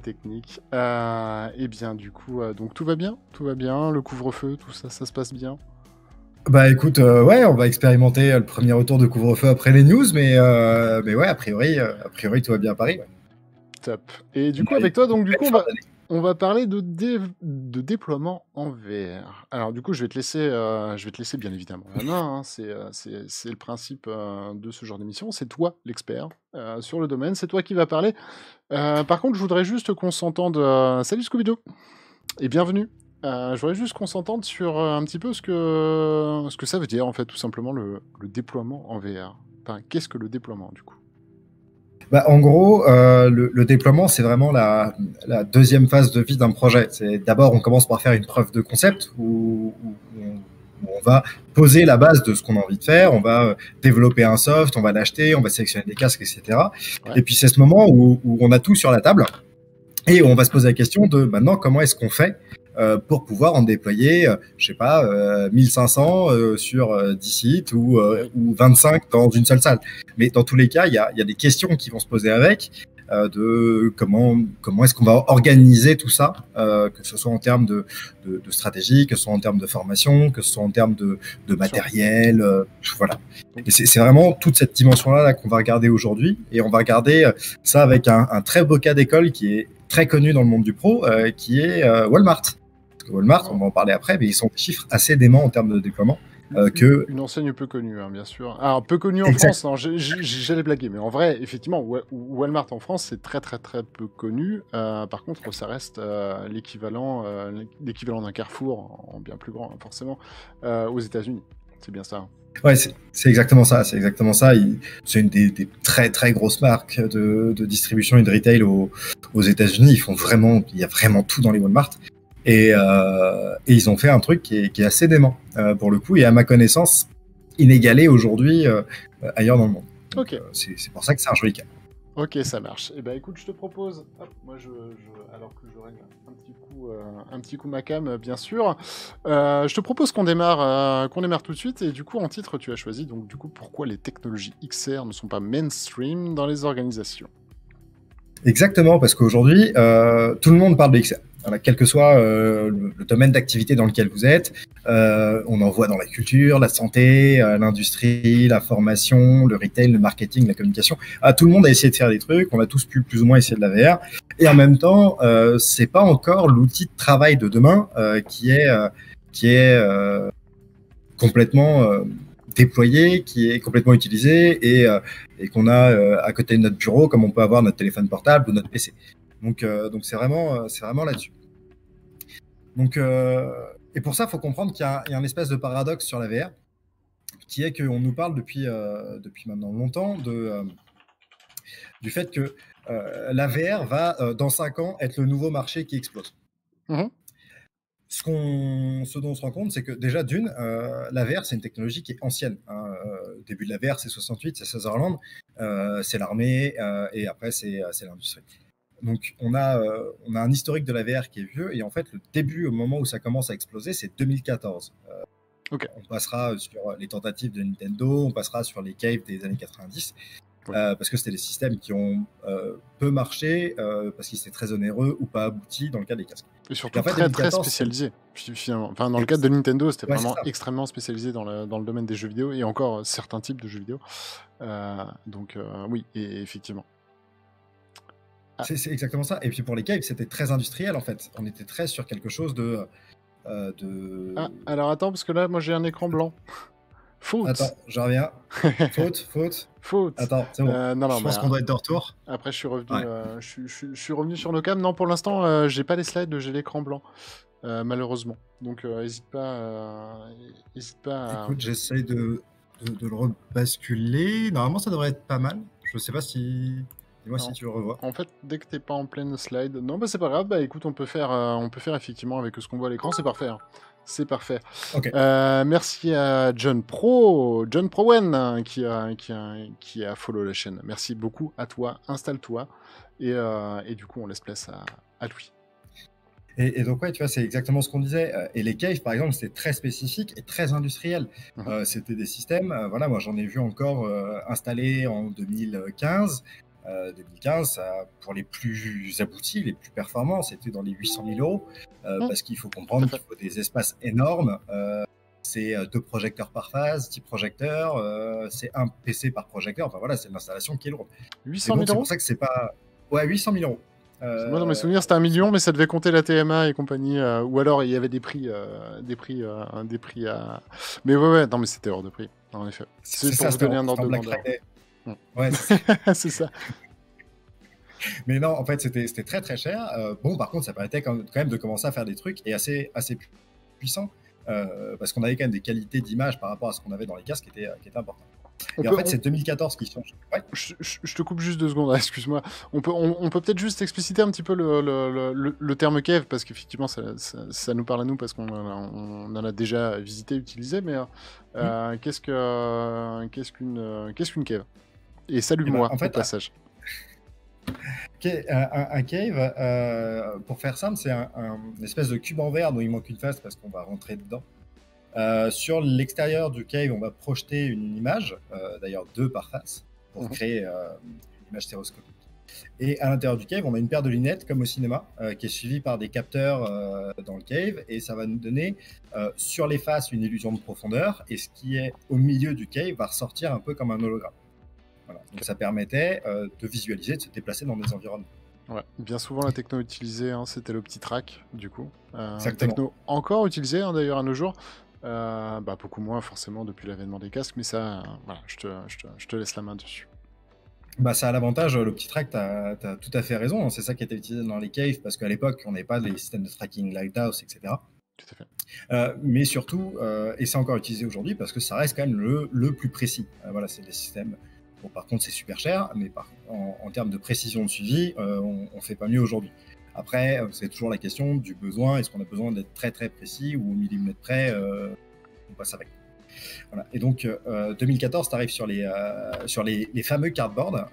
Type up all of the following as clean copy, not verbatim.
technique. Et bien, du coup, donc tout va bien, le couvre-feu, tout ça, ça se passe bien. Bah écoute, ouais, on va expérimenter le premier retour de couvre-feu après les news, mais ouais, a priori, tout va bien à Paris. Ouais. Top. Et du On coup, a eu avec toi, donc une du coup, belle fin d'année. on va parler de déploiement en VR. Alors du coup, je vais te laisser bien évidemment la main, hein. C'est le principe de ce genre d'émission. C'est toi l'expert sur le domaine, c'est toi qui vas parler. Par contre, je voudrais juste qu'on s'entende. Salut Scooby-Doo et bienvenue. Je voudrais juste qu'on s'entende sur un petit peu ce que ça veut dire en fait, tout simplement le déploiement en VR. Enfin, qu'est-ce que le déploiement du coup? Bah, en gros, le déploiement, c'est vraiment la deuxième phase de vie d'un projet. C'est d'abord, on commence par faire une preuve de concept où on va poser la base de ce qu'on a envie de faire, on va développer un soft, on va l'acheter, on va sélectionner des casques, etc. Ouais. Et puis c'est ce moment où on a tout sur la table. Et on va se poser la question de maintenant comment est-ce qu'on fait pour pouvoir en déployer, je sais pas, 1500 sur 10 sites ou 25 dans une seule salle. Mais dans tous les cas, il y a des questions qui vont se poser avec de comment est-ce qu'on va organiser tout ça, que ce soit en termes de stratégie, que ce soit en termes de formation, que ce soit en termes de matériel, voilà. Et c'est vraiment toute cette dimension-là là, qu'on va regarder aujourd'hui, et on va regarder ça avec un très beau cas d'école qui est très connu dans le monde du pro, qui est Walmart. Parce que Walmart, on va en parler après, mais ils sont des chiffres assez déments en termes de déploiement. Une enseigne peu connue, hein, bien sûr. Alors, peu connue en Exact. France, non, j'allais blaguer, mais en vrai, effectivement, Walmart en France, c'est très très très peu connu. Par contre, ça reste l'équivalent d'un Carrefour, en bien plus grand, hein, forcément, aux États-Unis. C'est bien ça. Hein. Ouais, c'est exactement ça. C'est exactement ça. C'est une des très très grosses marques de distribution et de retail aux États-Unis. Il y a vraiment tout dans les Walmart. Et ils ont fait un truc qui est assez dément pour le coup, et à ma connaissance inégalé aujourd'hui ailleurs dans le monde. Donc, Ok. c'est pour ça que c'est un joli cas. Ok, ça marche. Eh ben, écoute, je te propose, hop, moi, alors que je règle un petit coup ma cam, bien sûr, je te propose qu'on démarre tout de suite. Et du coup, en titre, tu as choisi, donc, du coup, pourquoi les technologies XR ne sont pas mainstream dans les organisations. Exactement, parce qu'aujourd'hui, tout le monde parle de XR. Voilà, quel que soit le domaine d'activité dans lequel vous êtes, on en voit dans la culture, la santé, l'industrie, la formation, le retail, le marketing, la communication. Tout le monde a essayé de faire des trucs, on a tous pu plus ou moins essayer de la VR. Et en même temps, c'est pas encore l'outil de travail de demain qui est complètement déployé, qui est complètement utilisé et qu'on a à côté de notre bureau, comme on peut avoir notre téléphone portable ou notre PC. Donc c'est vraiment là-dessus. Donc, et pour ça, il faut comprendre qu'il y a un espèce de paradoxe sur la VR, qui est qu'on nous parle depuis maintenant longtemps du fait que la VR va, dans 5 ans, être le nouveau marché qui explose. Mmh. Ce dont on se rend compte, c'est que déjà, la VR, c'est une technologie qui est ancienne. Hein. Début de la VR, c'est 68, c'est Sutherland, c'est l'armée, et après, c'est l'industrie. Donc, on a un historique de la VR qui est vieux, et en fait, le début, au moment où ça commence à exploser, c'est 2014. Ok. On passera sur les tentatives de Nintendo, on passera sur les caves des années 90. Parce que c'était des systèmes qui ont peu marché, parce qu'ils étaient très onéreux ou pas aboutis dans le cas des casques. Et surtout en fait, très 2014, spécialisé, finalement. Enfin, dans le cadre de Nintendo, c'était ouais, c'est vraiment ça. extrêmement spécialisé dans le domaine des jeux vidéo et encore certains types de jeux vidéo. Donc, oui, et effectivement. C'est exactement ça. Et puis pour les caves, c'était très industriel en fait. On était très sur quelque chose de. Alors attends, parce que là, moi j'ai un écran blanc. Faute. Attends, je reviens. Faute. Faute. Attends, c'est bon. Non, Je pense qu'on doit être de retour. Après, je suis revenu, Ouais. je suis revenu sur nos cams. Non, pour l'instant, j'ai pas les slides, j'ai l'écran blanc, malheureusement. Donc, hésite pas à... Écoute, j'essaye de le rebasculer. Normalement, ça devrait être pas mal. Je sais pas si. Dis-moi si tu le revois. En fait, dès que t'es pas en pleine slide... Non, bah c'est pas grave. Bah écoute, on peut faire effectivement avec ce qu'on voit à l'écran. C'est parfait. Hein. C'est parfait. Ok. Merci à John Prowen, hein, qui a follow la chaîne. Merci beaucoup à toi. Installe-toi. Et du coup, on laisse place à lui. Et donc, ouais, tu vois, c'est exactement ce qu'on disait. Et les caves, par exemple, c'était très spécifique et très industriel. C'était des systèmes, voilà, moi j'en ai vu encore installés en 2015. 2015, pour les plus aboutis, les plus performants, c'était dans les 800 000 euros, parce qu'il faut comprendre qu'il faut des espaces énormes. C'est 2 projecteurs par phase, 10 projecteurs, c'est un PC par projecteur. Enfin voilà, c'est l'installation qui est lourde. 800 000 euros. C'est pour ça que c'est pas. Ouais, 800 000 euros. Moi, dans mes souvenirs, c'était 1 million, mais ça devait compter la TMA et compagnie. Ou alors, il y avait des prix à. Mais ouais, non, mais c'était hors de prix, en effet. C'est pour vous donner un ordre de grandeur. Ouais, c'est ça. Mais non, en fait, c'était très très cher. Bon, par contre, ça permettait quand même de commencer à faire des trucs et assez puissants. Parce qu'on avait quand même des qualités d'image par rapport à ce qu'on avait dans les casques qui étaient importantes. Et en fait, c'est 2014 qui change. Ouais. Je te coupe juste 2 secondes, excuse-moi. On peut peut-être juste expliciter un petit peu le terme cave, parce qu'effectivement, ça nous parle à nous, parce qu'on en a déjà visité, utilisé, mais qu'est-ce qu'une cave? Et salue-moi, en fait, au passage. Un cave, pour faire simple, c'est une espèce de cube en verre dont il manque une face parce qu'on va rentrer dedans. Sur l'extérieur du cave, on va projeter une image, d'ailleurs 2 par face, pour créer une image stéréoscopique. Et à l'intérieur du cave, on a une paire de lunettes, comme au cinéma, qui est suivie par des capteurs dans le cave, et ça va nous donner sur les faces une illusion de profondeur, et ce qui est au milieu du cave va ressortir un peu comme un hologramme. Voilà. Donc ça permettait de visualiser, de se déplacer dans des environnements. Ouais, bien souvent la techno utilisée, c'était le petit track, du coup. Exactement. Techno encore utilisée, d'ailleurs, à nos jours. Beaucoup moins forcément depuis l'avènement des casques, mais ça, voilà, je te laisse la main dessus. Ça a l'avantage, le petit track, tu as tout à fait raison, c'est ça qui était utilisé dans les caves, parce qu'à l'époque, on n'avait pas les systèmes de tracking Lighthouse, etc. Tout à fait. Mais surtout, et c'est encore utilisé aujourd'hui, parce que ça reste quand même le plus précis. Voilà, c'est des systèmes. Bon, par contre, c'est super cher, mais en termes de précision de suivi, on ne fait pas mieux aujourd'hui. Après, c'est toujours la question du besoin. Est-ce qu'on a besoin d'être très très précis ou au millimètre près on passe avec. Voilà. Et donc, 2014, tu arrives sur les fameux cardboards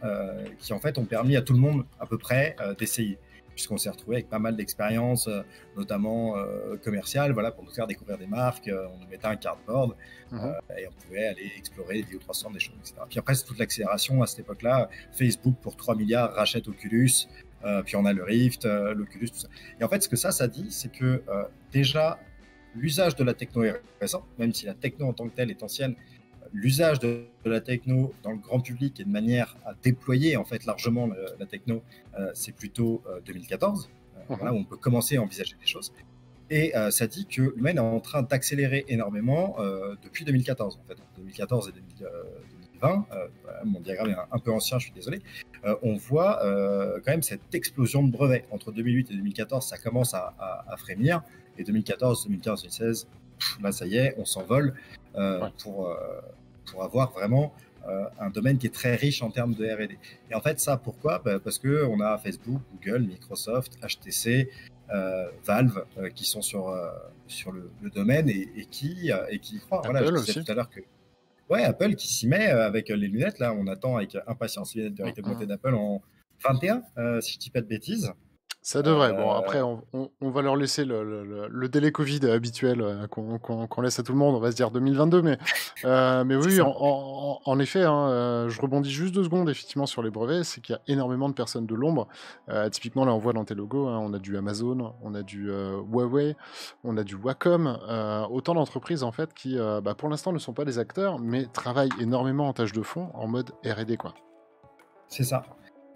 qui en fait ont permis à tout le monde à peu près d'essayer. Puisqu'on s'est retrouvé avec pas mal d'expériences, notamment commerciales, voilà, pour nous faire découvrir des marques. On nous mettait un cardboard et on pouvait aller explorer les vidéos 300, des choses, etc. Puis après, c'est toute l'accélération à cette époque-là. Facebook, pour 3 milliards, rachète Oculus. Puis on a le Rift, l'Oculus, tout ça. Et en fait, ce que ça dit, c'est que déjà, l'usage de la techno est récent, même si la techno en tant que telle est ancienne. L'usage de la techno dans le grand public et de manière à déployer en fait largement la techno, c'est plutôt 2014, voilà, où on peut commencer à envisager des choses. Et ça dit que le domaine est en train d'accélérer énormément depuis 2014. En fait, entre 2014 et 2020, mon diagramme est un peu ancien, je suis désolé. On voit quand même cette explosion de brevets. Entre 2008 et 2014, ça commence à frémir. Et 2014, 2015, 2016, là, ça y est, on s'envole pour avoir vraiment un domaine qui est très riche en termes de R&D. Et en fait, ça, pourquoi ? Parce qu'on a Facebook, Google, Microsoft, HTC, Valve qui sont sur le domaine et qui y croient. Apple voilà, je disais aussi tout à l'heure que Apple qui s'y met avec les lunettes. Là, on attend avec impatience les lunettes de réalité augmentée d'Apple en 21, si je dis pas de bêtises. Ça devrait. Bon, après, on va leur laisser le délai Covid habituel qu'on laisse à tout le monde. On va se dire 2022, mais oui, en effet, je rebondis juste 2 secondes effectivement sur les brevets. C'est qu'il y a énormément de personnes de l'ombre. Typiquement, là, on voit dans tes logos, on a du Amazon, on a du Huawei, on a du Wacom. Autant d'entreprises en fait qui, pour l'instant, ne sont pas des acteurs, mais travaillent énormément en tâche de fond, en mode R&D, quoi. C'est ça.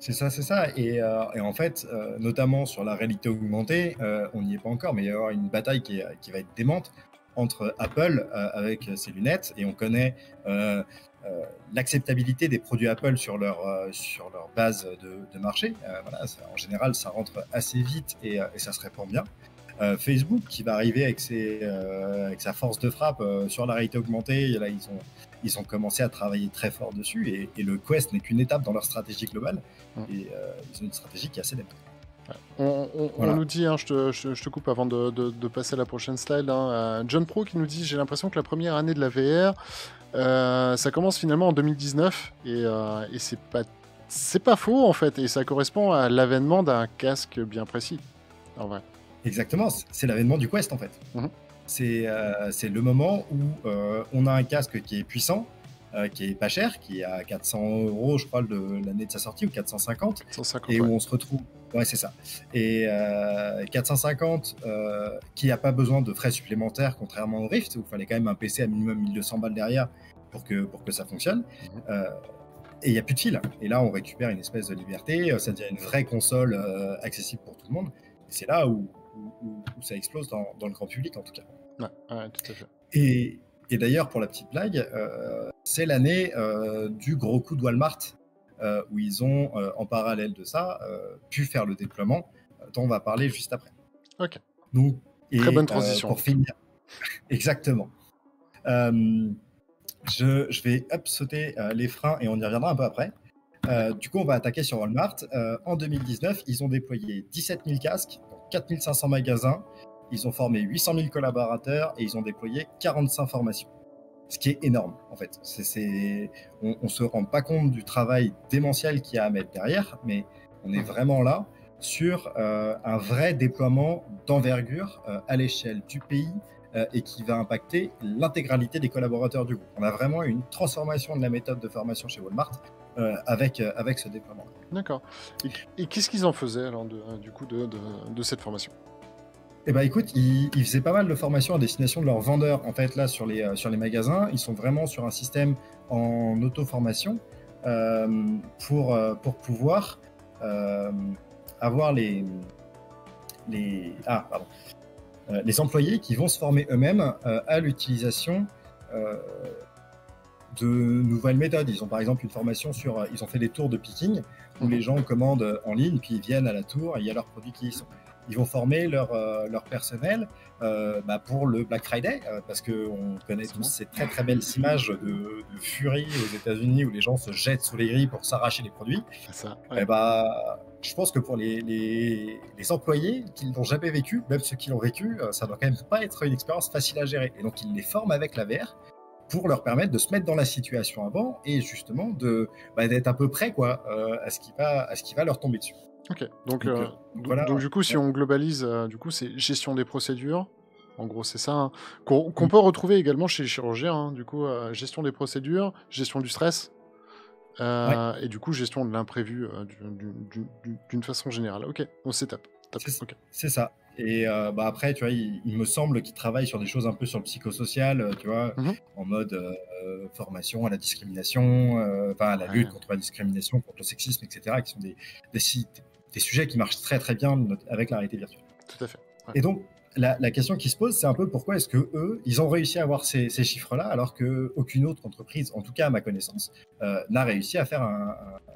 C'est ça. Et en fait, notamment sur la réalité augmentée, on n'y est pas encore, mais il va y avoir une bataille qui va être démente entre Apple avec ses lunettes, et on connaît l'acceptabilité des produits Apple sur leur base de marché. Voilà, en général, ça rentre assez vite et ça se répand bien. Facebook qui va arriver avec sa force de frappe sur la réalité augmentée. Et là, ils ont commencé à travailler très fort dessus, et le Quest n'est qu'une étape dans leur stratégie globale, et ils ont une stratégie qui est assez démarquée. On nous dit, je te coupe avant de passer à la prochaine slide, John Pro qui nous dit: j'ai l'impression que la première année de la VR, ça commence finalement en 2019, et c'est pas faux en fait, et ça correspond à l'avènement d'un casque bien précis, en vrai. Exactement, c'est l'avènement du Quest en fait. C'est le moment où on a un casque qui est puissant, qui est pas cher, qui est à 400 €, je crois, l'année de sa sortie, ou 450, 150, et où ouais. on se retrouve. Ouais, c'est ça. Et 450, qui n'a pas besoin de frais supplémentaires, contrairement au Rift, où il fallait quand même un PC à minimum 1200 balles derrière pour que ça fonctionne. Mhm. Et il n'y a plus de fil. Et là, on récupère une espèce de liberté, ça devient une vraie console accessible pour tout le monde. Et c'est là où ça explose dans le grand public, en tout cas. Ouais, ouais, tout à fait. Et d'ailleurs, pour la petite blague, c'est l'année du gros coup de Walmart, où ils ont, en parallèle de ça, pu faire le déploiement dont on va parler juste après. Ok. Donc, Très bonne et transition. pour finir, exactement. Je vais sauter les freins et on y reviendra un peu après. Du coup, on va attaquer sur Walmart. En 2019, ils ont déployé 17 000 casques, 4 500 magasins. Ils ont formé 800 000 collaborateurs et ils ont déployé 45 formations. Ce qui est énorme, en fait. On ne se rend pas compte du travail démentiel qu'il y a à mettre derrière, mais on est vraiment là sur un vrai déploiement d'envergure à l'échelle du pays et qui va impacter l'intégralité des collaborateurs du groupe. On a vraiment une transformation de la méthode de formation chez Walmart avec ce déploiement. D'accord. Et qu'est-ce qu'ils en faisaient alors du coup de cette formation? Eh ben, écoute, ils faisaient pas mal de formations à destination de leurs vendeurs. En fait, là, sur les magasins, ils sont vraiment sur un système en auto-formation pour pouvoir avoir les employés qui vont se former eux-mêmes à l'utilisation de nouvelles méthodes. Ils ont par exemple une formation sur... ils ont fait des tours de picking où les gens commandent en ligne, puis ils viennent à la tour et il y a leurs produits qui y sont. Ils vont former leur personnel pour le Black Friday, parce qu'on connaît tous ces très très belles images de furie aux États-Unis où les gens se jettent sous les grilles pour s'arracher les produits. Ça, ouais. Je pense que pour les employés qui ne l'ont jamais vécu, même ceux qui l'ont vécu, ça doit quand même pas être une expérience facile à gérer. Et donc ils les forment avec la VR pour leur permettre de se mettre dans la situation avant et justement d'être à peu près à ce qui va leur tomber dessus. Ok, donc voilà. Du coup, si on globalise, du coup, c'est gestion des procédures. En gros, c'est ça, hein, qu'on peut retrouver également chez les chirurgiens. Hein, du coup, gestion des procédures, gestion du stress, et du coup, gestion de l'imprévu d'une façon générale. Ok, bon, c'est top. Okay. C'est ça. Et après, tu vois, il me semble qu'ils travaillent sur des choses un peu sur le psychosocial, tu vois, en mode formation à la discrimination, à la lutte contre la discrimination, contre le sexisme, etc., qui sont des sujets qui marchent très très bien avec la réalité virtuelle. Tout à fait. Ouais. Et donc, la question qui se pose, c'est un peu pourquoi est-ce que eux, ils ont réussi à avoir ces chiffres-là, alors qu'aucune autre entreprise, en tout cas à ma connaissance, n'a réussi à faire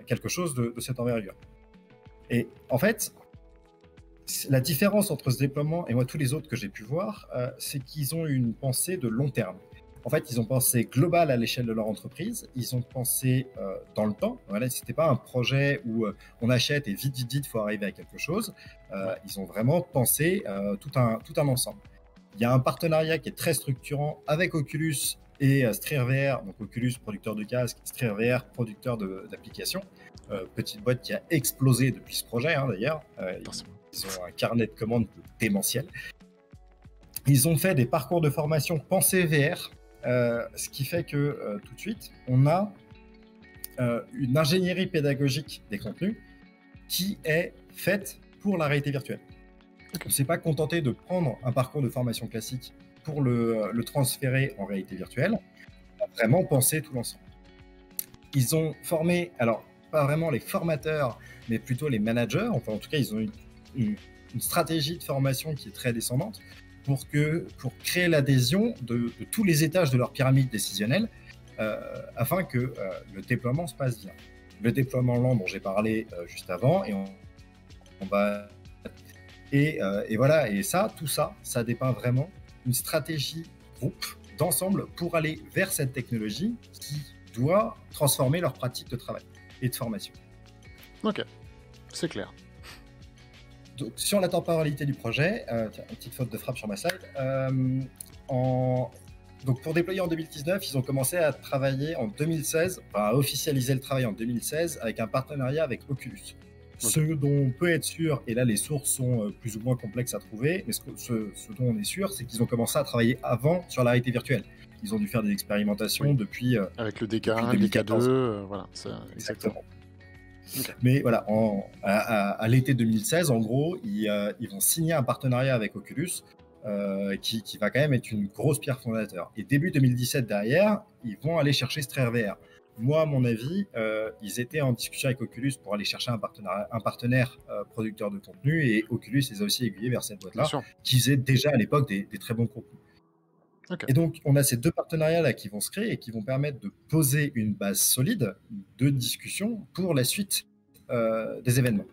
quelque chose de cette envergure. Et en fait, la différence entre ce déploiement et moi tous les autres que j'ai pu voir, c'est qu'ils ont une pensée de long terme. En fait, ils ont pensé global à l'échelle de leur entreprise. Ils ont pensé dans le temps. Voilà, c'était pas un projet où on achète et vite, il faut arriver à quelque chose. Ils ont vraiment pensé tout un ensemble. Il y a un partenariat qui est très structurant avec Oculus et Strire VR. Donc Oculus, producteur de casques, Strire VR, producteur d'applications. Petite boîte qui a explosé depuis ce projet, d'ailleurs. Ils ont un carnet de commandes démentiel. Ils ont fait des parcours de formation pensés VR, ce qui fait que tout de suite, on a une ingénierie pédagogique des contenus qui est faite pour la réalité virtuelle. On ne s'est pas contenté de prendre un parcours de formation classique pour le transférer en réalité virtuelle. On a vraiment pensé tout l'ensemble. Ils ont formé, alors pas vraiment les formateurs, mais plutôt les managers. Enfin, en tout cas, ils ont une stratégie de formation qui est très descendante pour créer l'adhésion de tous les étages de leur pyramide décisionnelle afin que le déploiement se passe bien. Le déploiement lent dont j'ai parlé juste avant, et voilà, et tout ça dépeint vraiment une stratégie groupe d'ensemble pour aller vers cette technologie qui doit transformer leur pratique de travail et de formation. Ok, c'est clair. Donc, sur la temporalité du projet, tiens, une petite faute de frappe sur ma slide. Donc, pour déployer en 2019, ils ont commencé à travailler en 2016, à officialiser le travail en 2016 avec un partenariat avec Oculus. Ce dont on peut être sûr, et là les sources sont plus ou moins complexes à trouver, mais ce dont on est sûr, c'est qu'ils ont commencé à travailler avant sur la réalité virtuelle. Ils ont dû faire des expérimentations depuis Avec le depuis DK1, le 2014. DK2, voilà, exactement. Okay. Mais voilà, à l'été 2016, en gros, ils vont signer un partenariat avec Oculus qui va quand même être une grosse pierre fondateur. Et début 2017, derrière, ils vont aller chercher Strare VR. Moi, à mon avis, ils étaient en discussion avec Oculus pour aller chercher un partenaire producteur de contenu, et Oculus les a aussi aiguillés vers cette boîte-là, qui faisait déjà à l'époque des très bons contenus. Okay. Et donc, on a ces deux partenariats-là qui vont se créer et qui vont permettre de poser une base solide de discussion pour la suite des événements.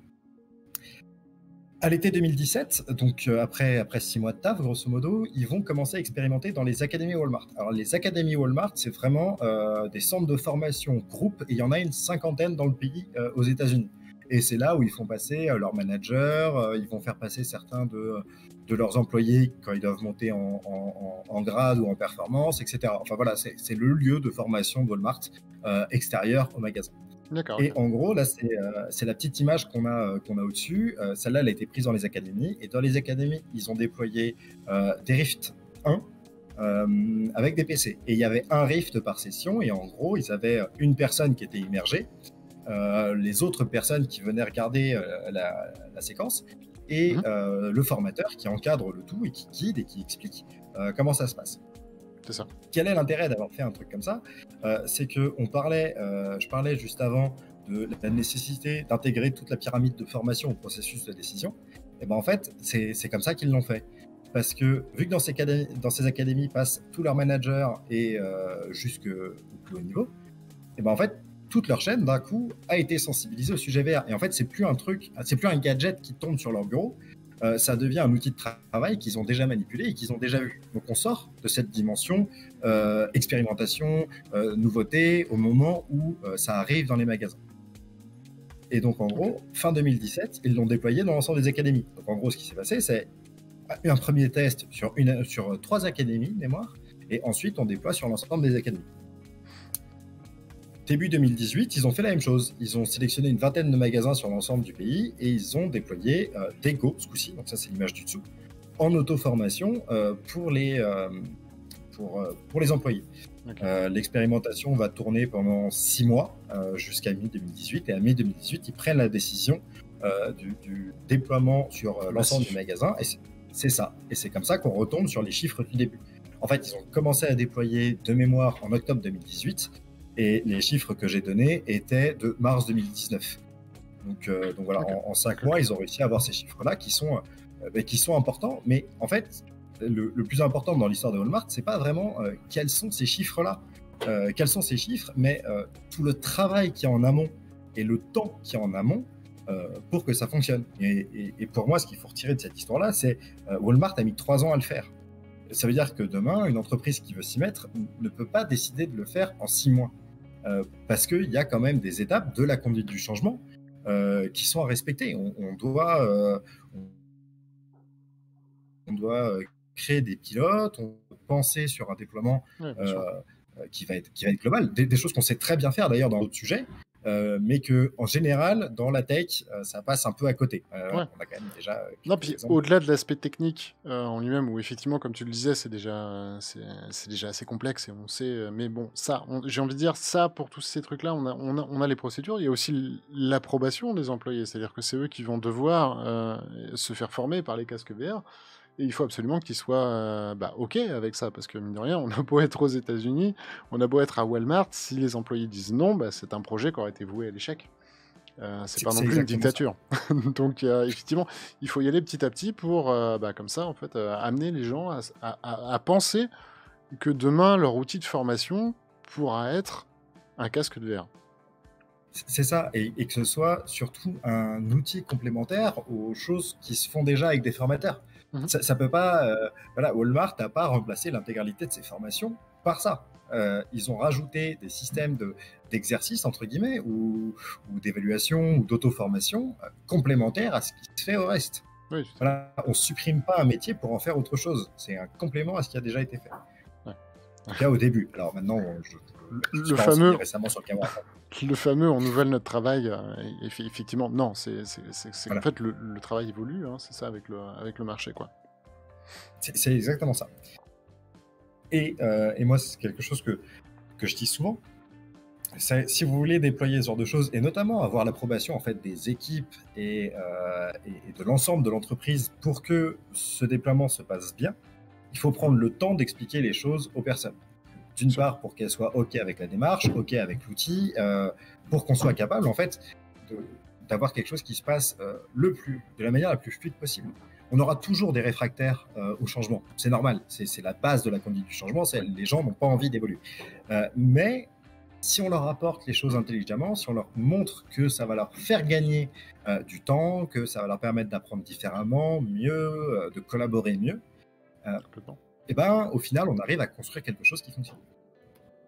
À l'été 2017, donc après 6 mois de taf, grosso modo, ils vont commencer à expérimenter dans les académies Walmart. Alors, les académies Walmart, c'est vraiment des centres de formation groupe, et il y en a une 50aine dans le pays aux États-Unis. Et c'est là où ils font passer leurs managers, ils vont faire passer certains de leurs employés quand ils doivent monter en grade ou en performance, etc. Enfin voilà, c'est le lieu de formation de Walmart extérieur au magasin. Et en gros, là, c'est la petite image qu'on a au-dessus. Celle-là, elle a été prise dans les académies. Et dans les académies, ils ont déployé des Rift 1 avec des PC. Et il y avait un Rift par session. Et en gros, ils avaient une personne qui était immergée, les autres personnes qui venaient regarder la séquence, et le formateur qui encadre le tout et qui guide et qui explique comment ça se passe. C'est ça. Quel est l'intérêt d'avoir fait un truc comme ça? C'est que je parlais juste avant de la nécessité d'intégrer toute la pyramide de formation au processus de décision. Et ben en fait, c'est comme ça qu'ils l'ont fait. Parce que vu que dans ces académies passent tous leurs managers et jusqu'au plus haut niveau, et ben en fait, toute leur chaîne d'un coup a été sensibilisée au sujet VR. Et en fait, c'est plus un gadget qui tombe sur leur bureau. Ça devient un outil de travail qu'ils ont déjà manipulé et qu'ils ont déjà vu. Donc on sort de cette dimension expérimentation, nouveauté, au moment où ça arrive dans les magasins. Et donc en gros, fin 2017, ils l'ont déployé dans l'ensemble des académies. Donc en gros, ce qui s'est passé, c'est un premier test sur 3 académies de mémoire, et ensuite on déploie sur l'ensemble des académies. Début 2018, ils ont fait la même chose. Ils ont sélectionné une vingtaine de magasins sur l'ensemble du pays, et ils ont déployé des Go, ce coup-ci, donc ça c'est l'image du dessous, en auto-formation pour les employés. L'expérimentation va tourner pendant 6 mois jusqu'à mi-2018, et à mi-2018, ils prennent la décision du déploiement sur l'ensemble du magasin, et c'est ça. Et c'est comme ça qu'on retombe sur les chiffres du début. En fait, ils ont commencé à déployer de mémoire en octobre 2018, et les chiffres que j'ai donnés étaient de mars 2019. Donc voilà, en 5 mois, ils ont réussi à avoir ces chiffres-là qui sont importants. Mais en fait, le plus important dans l'histoire de Walmart, c'est pas vraiment quels sont ces chiffres-là, mais tout le travail qui est en amont et le temps qui est en amont pour que ça fonctionne. Et pour moi, ce qu'il faut retirer de cette histoire-là, c'est Walmart a mis 3 ans à le faire. Ça veut dire que demain, une entreprise qui veut s'y mettre ne peut pas décider de le faire en 6 mois. Parce qu'il y a quand même des étapes de la conduite du changement qui sont à respecter. On doit créer des pilotes, on doit penser sur un déploiement qui va être global. Des choses qu'on sait très bien faire d'ailleurs dans d'autres sujets, mais que en général dans la tech ça passe un peu à côté. On a quand même déjà puis au-delà de l'aspect technique en lui-même, où effectivement comme tu le disais c'est déjà assez complexe et on sait, mais bon ça j'ai envie de dire ça, pour tous ces trucs là on a les procédures. Il y a aussi l'approbation des employés, c'est-à-dire que c'est eux qui vont devoir se faire former par les casques VR. Et il faut absolument qu'ils soient OK avec ça, parce que mine de rien, on a beau être aux États-Unis, on a beau être à Walmart, si les employés disent non, c'est un projet qui aurait été voué à l'échec. C'est pas non plus une dictature. Donc effectivement, il faut y aller petit à petit pour, comme ça, en fait, amener les gens à penser que demain, leur outil de formation pourra être un casque de VR. C'est ça, et que ce soit surtout un outil complémentaire aux choses qui se font déjà avec des formateurs. Ça peut pas... Walmart n'a pas remplacé l'intégralité de ses formations par ça. Ils ont rajouté des systèmes d'exercice, entre guillemets, ou d'évaluation, ou d'auto-formation complémentaires à ce qui se fait au reste. Oui, on ne supprime pas un métier pour en faire autre chose. C'est un complément à ce qui a déjà été fait. En tout cas, au début. Alors maintenant, Le pas renseigné fameux, récemment sur le Cameroun. le fameux on nouvelle notre travail, effectivement, non, c'est qu'en Voilà. fait le travail évolue, hein, c'est ça avec le marché, quoi. C'est exactement ça. Et moi, c'est quelque chose que je dis souvent. Si vous voulez déployer ce genre de choses, et notamment avoir l'approbation en fait des équipes et de l'ensemble de l'entreprise pour que ce déploiement se passe bien, il faut prendre le temps d'expliquer les choses aux personnes. D'une part, pour qu'elles soient OK avec la démarche, OK avec l'outil, pour qu'on soit capable en fait d'avoir quelque chose qui se passe de la manière la plus fluide possible. On aura toujours des réfractaires au changement. C'est normal, c'est la base de la conduite du changement, les gens n'ont pas envie d'évoluer. Mais si on leur apporte les choses intelligemment, si on leur montre que ça va leur faire gagner du temps, que ça va leur permettre d'apprendre différemment, mieux, de collaborer mieux, Complètement. et ben, au final, on arrive à construire quelque chose qui fonctionne.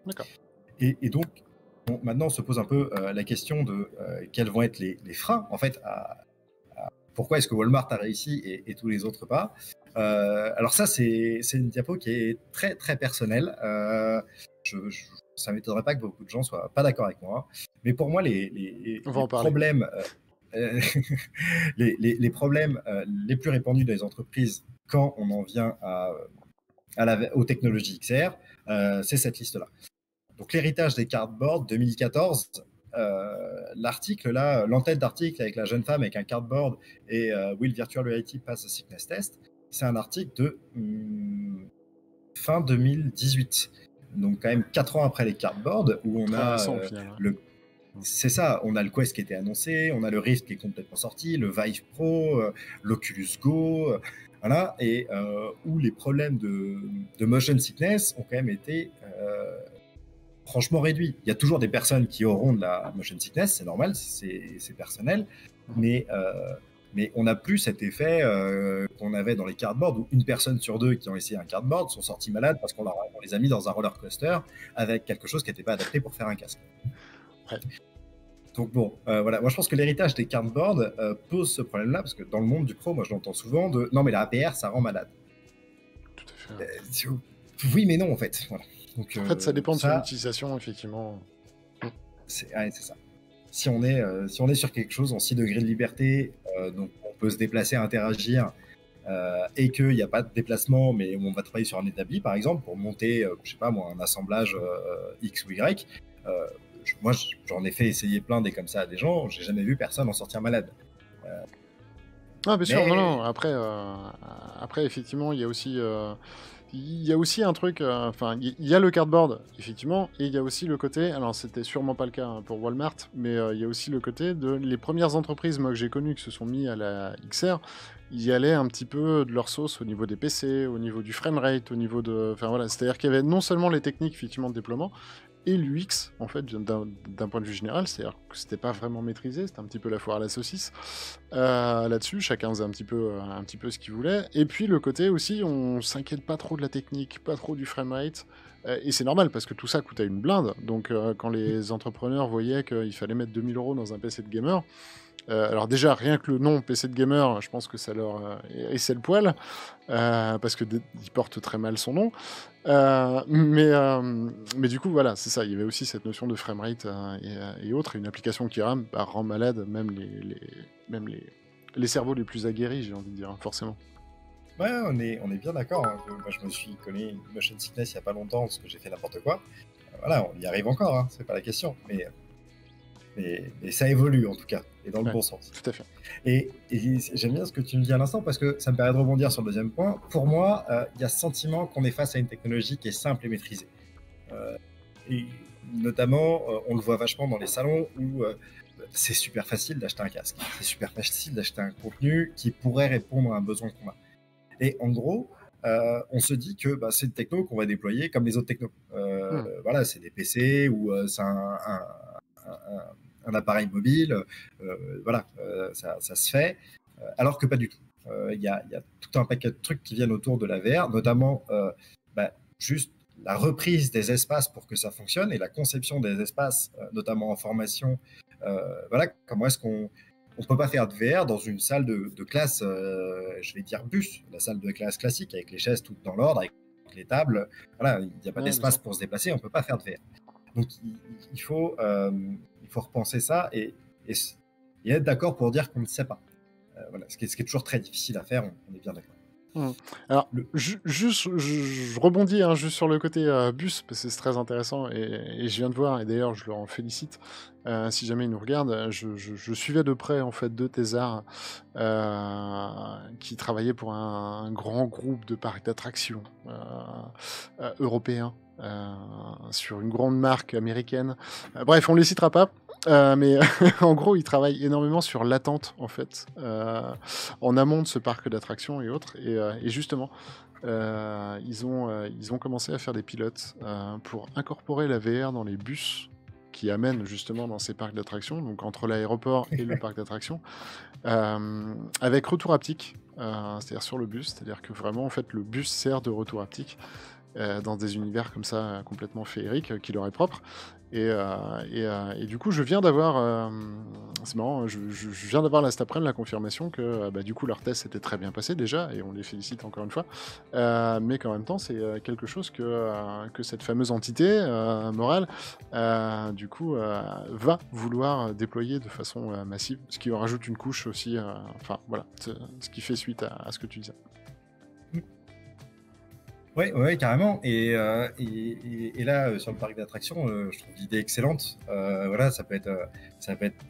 D'accord. Et donc, maintenant, on se pose un peu la question de quels vont être les freins, en fait, pourquoi est-ce que Walmart a réussi et tous les autres pas. Alors ça, c'est une diapo qui est très, très personnelle. Ça ne m'étonnerait pas que beaucoup de gens soient pas d'accord avec moi. Mais pour moi, les On va en parler. problèmes, les problèmes les plus répandus dans les entreprises quand on en vient aux technologies XR, c'est cette liste-là. Donc l'héritage des cardboards 2014, l'article là, l'entête d'article avec la jeune femme avec un cardboard et Will Virtual Reality Pass a Sickness Test, c'est un article de fin 2018. Donc quand même 4 ans après les cardboards, où on Très a récent, au final, hein. c'est ça, on a le Quest qui était annoncé, on a le Rift qui est complètement sorti, le Vive Pro, l'Oculus Go, voilà, et où les problèmes de motion sickness ont quand même été franchement réduits. Il y a toujours des personnes qui auront de la motion sickness, c'est normal, c'est personnel, mais on n'a plus cet effet qu'on avait dans les cardboards, où une personne sur deux qui ont essayé un cardboard sont sortis malades parce qu'on les a mis dans un roller coaster avec quelque chose qui n'était pas adapté pour faire un casque. Ouais. Donc bon, voilà, moi je pense que l'héritage des cardboards pose ce problème-là, parce que dans le monde du pro, moi je l'entends souvent de non mais la APR ça rend malade. Tout à fait. Oui mais non en fait. Voilà. Donc, En fait, ça dépend de son utilisation, effectivement. C'est ça. Si on est sur quelque chose en 6 degrés de liberté, donc on peut se déplacer, interagir, et qu'il n'y a pas de déplacement, mais on va travailler sur un établi, par exemple, pour monter, je sais pas moi, un assemblage X ou Y. Moi, j'en ai fait essayer plein des comme ça à des gens, j'ai jamais vu personne en sortir malade. Ah, bien sûr, non. Après, effectivement, il y a aussi un truc, enfin, il y a le cardboard, effectivement, et il y a aussi le côté, alors c'était sûrement pas le cas pour Walmart, mais il y a aussi le côté de les premières entreprises, moi, que j'ai connues, qui se sont mis à la XR, ils y allaient un petit peu de leur sauce au niveau des PC, au niveau du framerate, au niveau de... Enfin voilà, c'est-à-dire qu'il y avait non seulement les techniques, effectivement, de déploiement, et l'UX, en fait, d'un point de vue général, c'est-à-dire que c'était pas vraiment maîtrisé, c'était un petit peu la foire à la saucisse. Là-dessus, chacun faisait un petit peu ce qu'il voulait. Et puis le côté aussi, on s'inquiète pas trop de la technique, pas trop du framerate. Et c'est normal, parce que tout ça coûtait une blinde. Donc quand les entrepreneurs voyaient qu'il fallait mettre 2000 € dans un PC de gamer, alors déjà, rien que le nom PC de gamer, je pense que ça leur hérissait le poil, parce qu'il porte très mal son nom. Mais du coup, voilà, c'est ça. Il y avait aussi cette notion de framerate et autres. Et une application qui rame rend malade même les cerveaux les plus aguerris, j'ai envie de dire, hein, forcément. Ouais, on est bien d'accord. Hein. Moi, je me suis collé une motion sickness il y a pas longtemps parce que j'ai fait n'importe quoi. Voilà, on y arrive encore, hein, c'est pas la question. Mais ça évolue en tout cas, et dans le bon sens. Tout à fait. Et j'aime bien ce que tu me dis à l'instant, parce que ça me permet de rebondir sur le deuxième point. Pour moi, il y a ce sentiment qu'on est face à une technologie qui est simple et maîtrisée. Et notamment, on le voit vachement dans les salons où c'est super facile d'acheter un casque. C'est super facile d'acheter un contenu qui pourrait répondre à un besoin qu'on a. Et en gros, on se dit que c'est une techno qu'on va déployer comme les autres technos. Voilà, c'est des PC ou c'est un appareil mobile, voilà, ça se fait, alors que pas du tout. Il y a tout un paquet de trucs qui viennent autour de la VR, notamment juste la reprise des espaces pour que ça fonctionne et la conception des espaces, notamment en formation. Voilà, comment est-ce qu'on peut pas faire de VR dans une salle de classe, je vais dire bus, la salle de classe classique avec les chaises toutes dans l'ordre, avec les tables. Voilà, il n'y a pas d'espace pour se déplacer, on peut pas faire de VR. Donc il faut repenser ça et être d'accord pour dire qu'on ne sait pas. Voilà, ce qui est toujours très difficile à faire, on est bien d'accord. Alors, Le- je rebondis hein, juste sur le côté bus, parce que c'est très intéressant, et je viens de voir, et d'ailleurs je leur en félicite, si jamais ils nous regardent, je suivais de près en fait deux thésards qui travaillaient pour un grand groupe de parcs d'attractions européens, sur une grande marque américaine. Bref, on les citera pas. Mais en gros, ils travaillent énormément sur l'attente, en fait, en amont de ce parc d'attractions et autres. Et justement, ils ont commencé à faire des pilotes pour incorporer la VR dans les bus qui amènent justement dans ces parcs d'attractions, donc entre l'aéroport et le parc d'attractions, avec retour haptique, c'est-à-dire sur le bus, c'est-à-dire que vraiment, en fait, le bus sert de retour haptique dans des univers comme ça, complètement féeriques, qui leur est propre. Et du coup, je viens d'avoir, c'est marrant, je viens d'avoir là cet après-midi la confirmation que bah, du coup leur test s'était très bien passé déjà, et on les félicite encore une fois, mais qu'en même temps c'est quelque chose que cette fameuse entité morale du coup va vouloir déployer de façon massive, ce qui rajoute une couche aussi, enfin voilà, ce qui fait suite à ce que tu disais. Ouais, ouais, carrément. Et là, sur le parc d'attractions, je trouve l'idée excellente. Voilà, ça peut être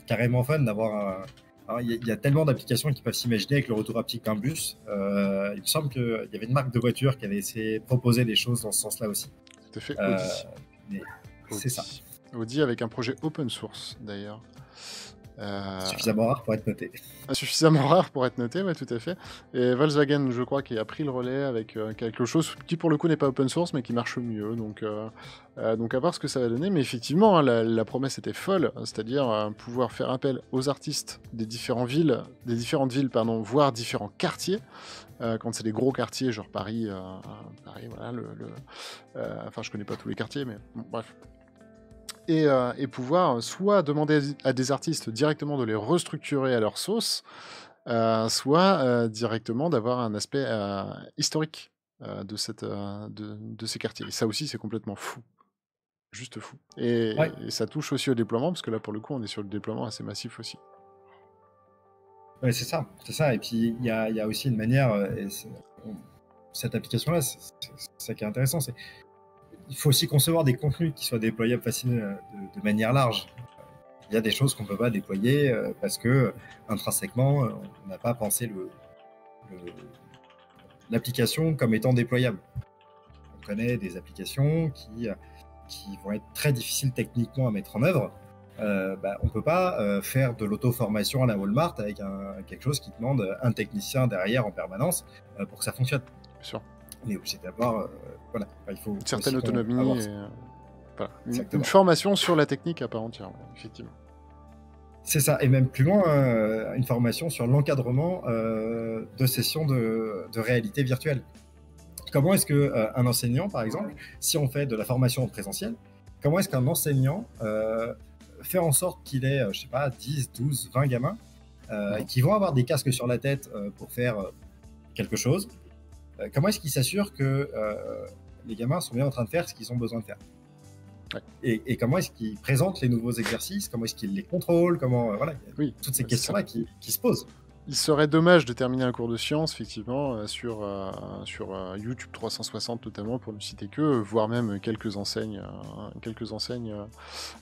carrément fun d'avoir un. Alors, il y a tellement d'applications qui peuvent s'imaginer avec le retour haptique d'un bus. Il me semble qu'il y avait une marque de voiture qui avait essayé de proposer des choses dans ce sens-là aussi. Tout à fait, Audi. Mais c'est ça. Audi avec un projet open source d'ailleurs. Suffisamment rare pour être noté. Suffisamment rare pour être noté, oui, tout à fait. Et Volkswagen, je crois, qui a pris le relais avec quelque chose qui, pour le coup, n'est pas open source, mais qui marche mieux. Donc à voir ce que ça va donner. Mais effectivement, hein, la promesse était folle, c'est-à-dire pouvoir faire appel aux artistes des différentes villes, voire différents quartiers. Quand c'est des gros quartiers, genre Paris, voilà, enfin, je connais pas tous les quartiers, mais bon, bref. Et pouvoir soit demander à des artistes directement de les restructurer à leur sauce, soit directement d'avoir un aspect historique de ces quartiers. Et ça aussi, c'est complètement fou. Juste fou. Et ça touche aussi au déploiement, parce que là, pour le coup, on est sur le déploiement assez massif aussi. Ouais, c'est ça. Et puis, il y a aussi une manière, cette application-là, c'est ça qui est intéressant, il faut aussi concevoir des contenus qui soient déployables facilement de manière large. Il y a des choses qu'on ne peut pas déployer parce que intrinsèquement, on n'a pas pensé l'application comme étant déployable. On connaît des applications qui vont être très difficiles techniquement à mettre en œuvre. On ne peut pas faire de l'auto-formation à la Walmart avec quelque chose qui demande un technicien derrière en permanence pour que ça fonctionne. Bien sûr. On est obligé d'avoir il faut une certaine autonomie et voilà. Une formation sur la technique à part entière, effectivement. C'est ça, et même plus loin, une formation sur l'encadrement de sessions de réalité virtuelle. Comment est-ce qu'un enseignant, par exemple, si on fait de la formation en présentiel, comment est-ce qu'un enseignant fait en sorte qu'il ait, je sais pas, 10, 12, 20 gamins qui vont avoir des casques sur la tête pour faire quelque chose. Comment est-ce qu'il s'assure que les gamins sont bien en train de faire ce qu'ils ont besoin de faire? Ouais. Et comment est-ce qu'ils présentent les nouveaux exercices? Comment est-ce qu'ils les contrôlent? Voilà, toutes ces questions-là qui se posent. Il serait dommage de terminer un cours de sciences, effectivement, sur YouTube 360 notamment, pour ne citer que, voire même quelques enseignes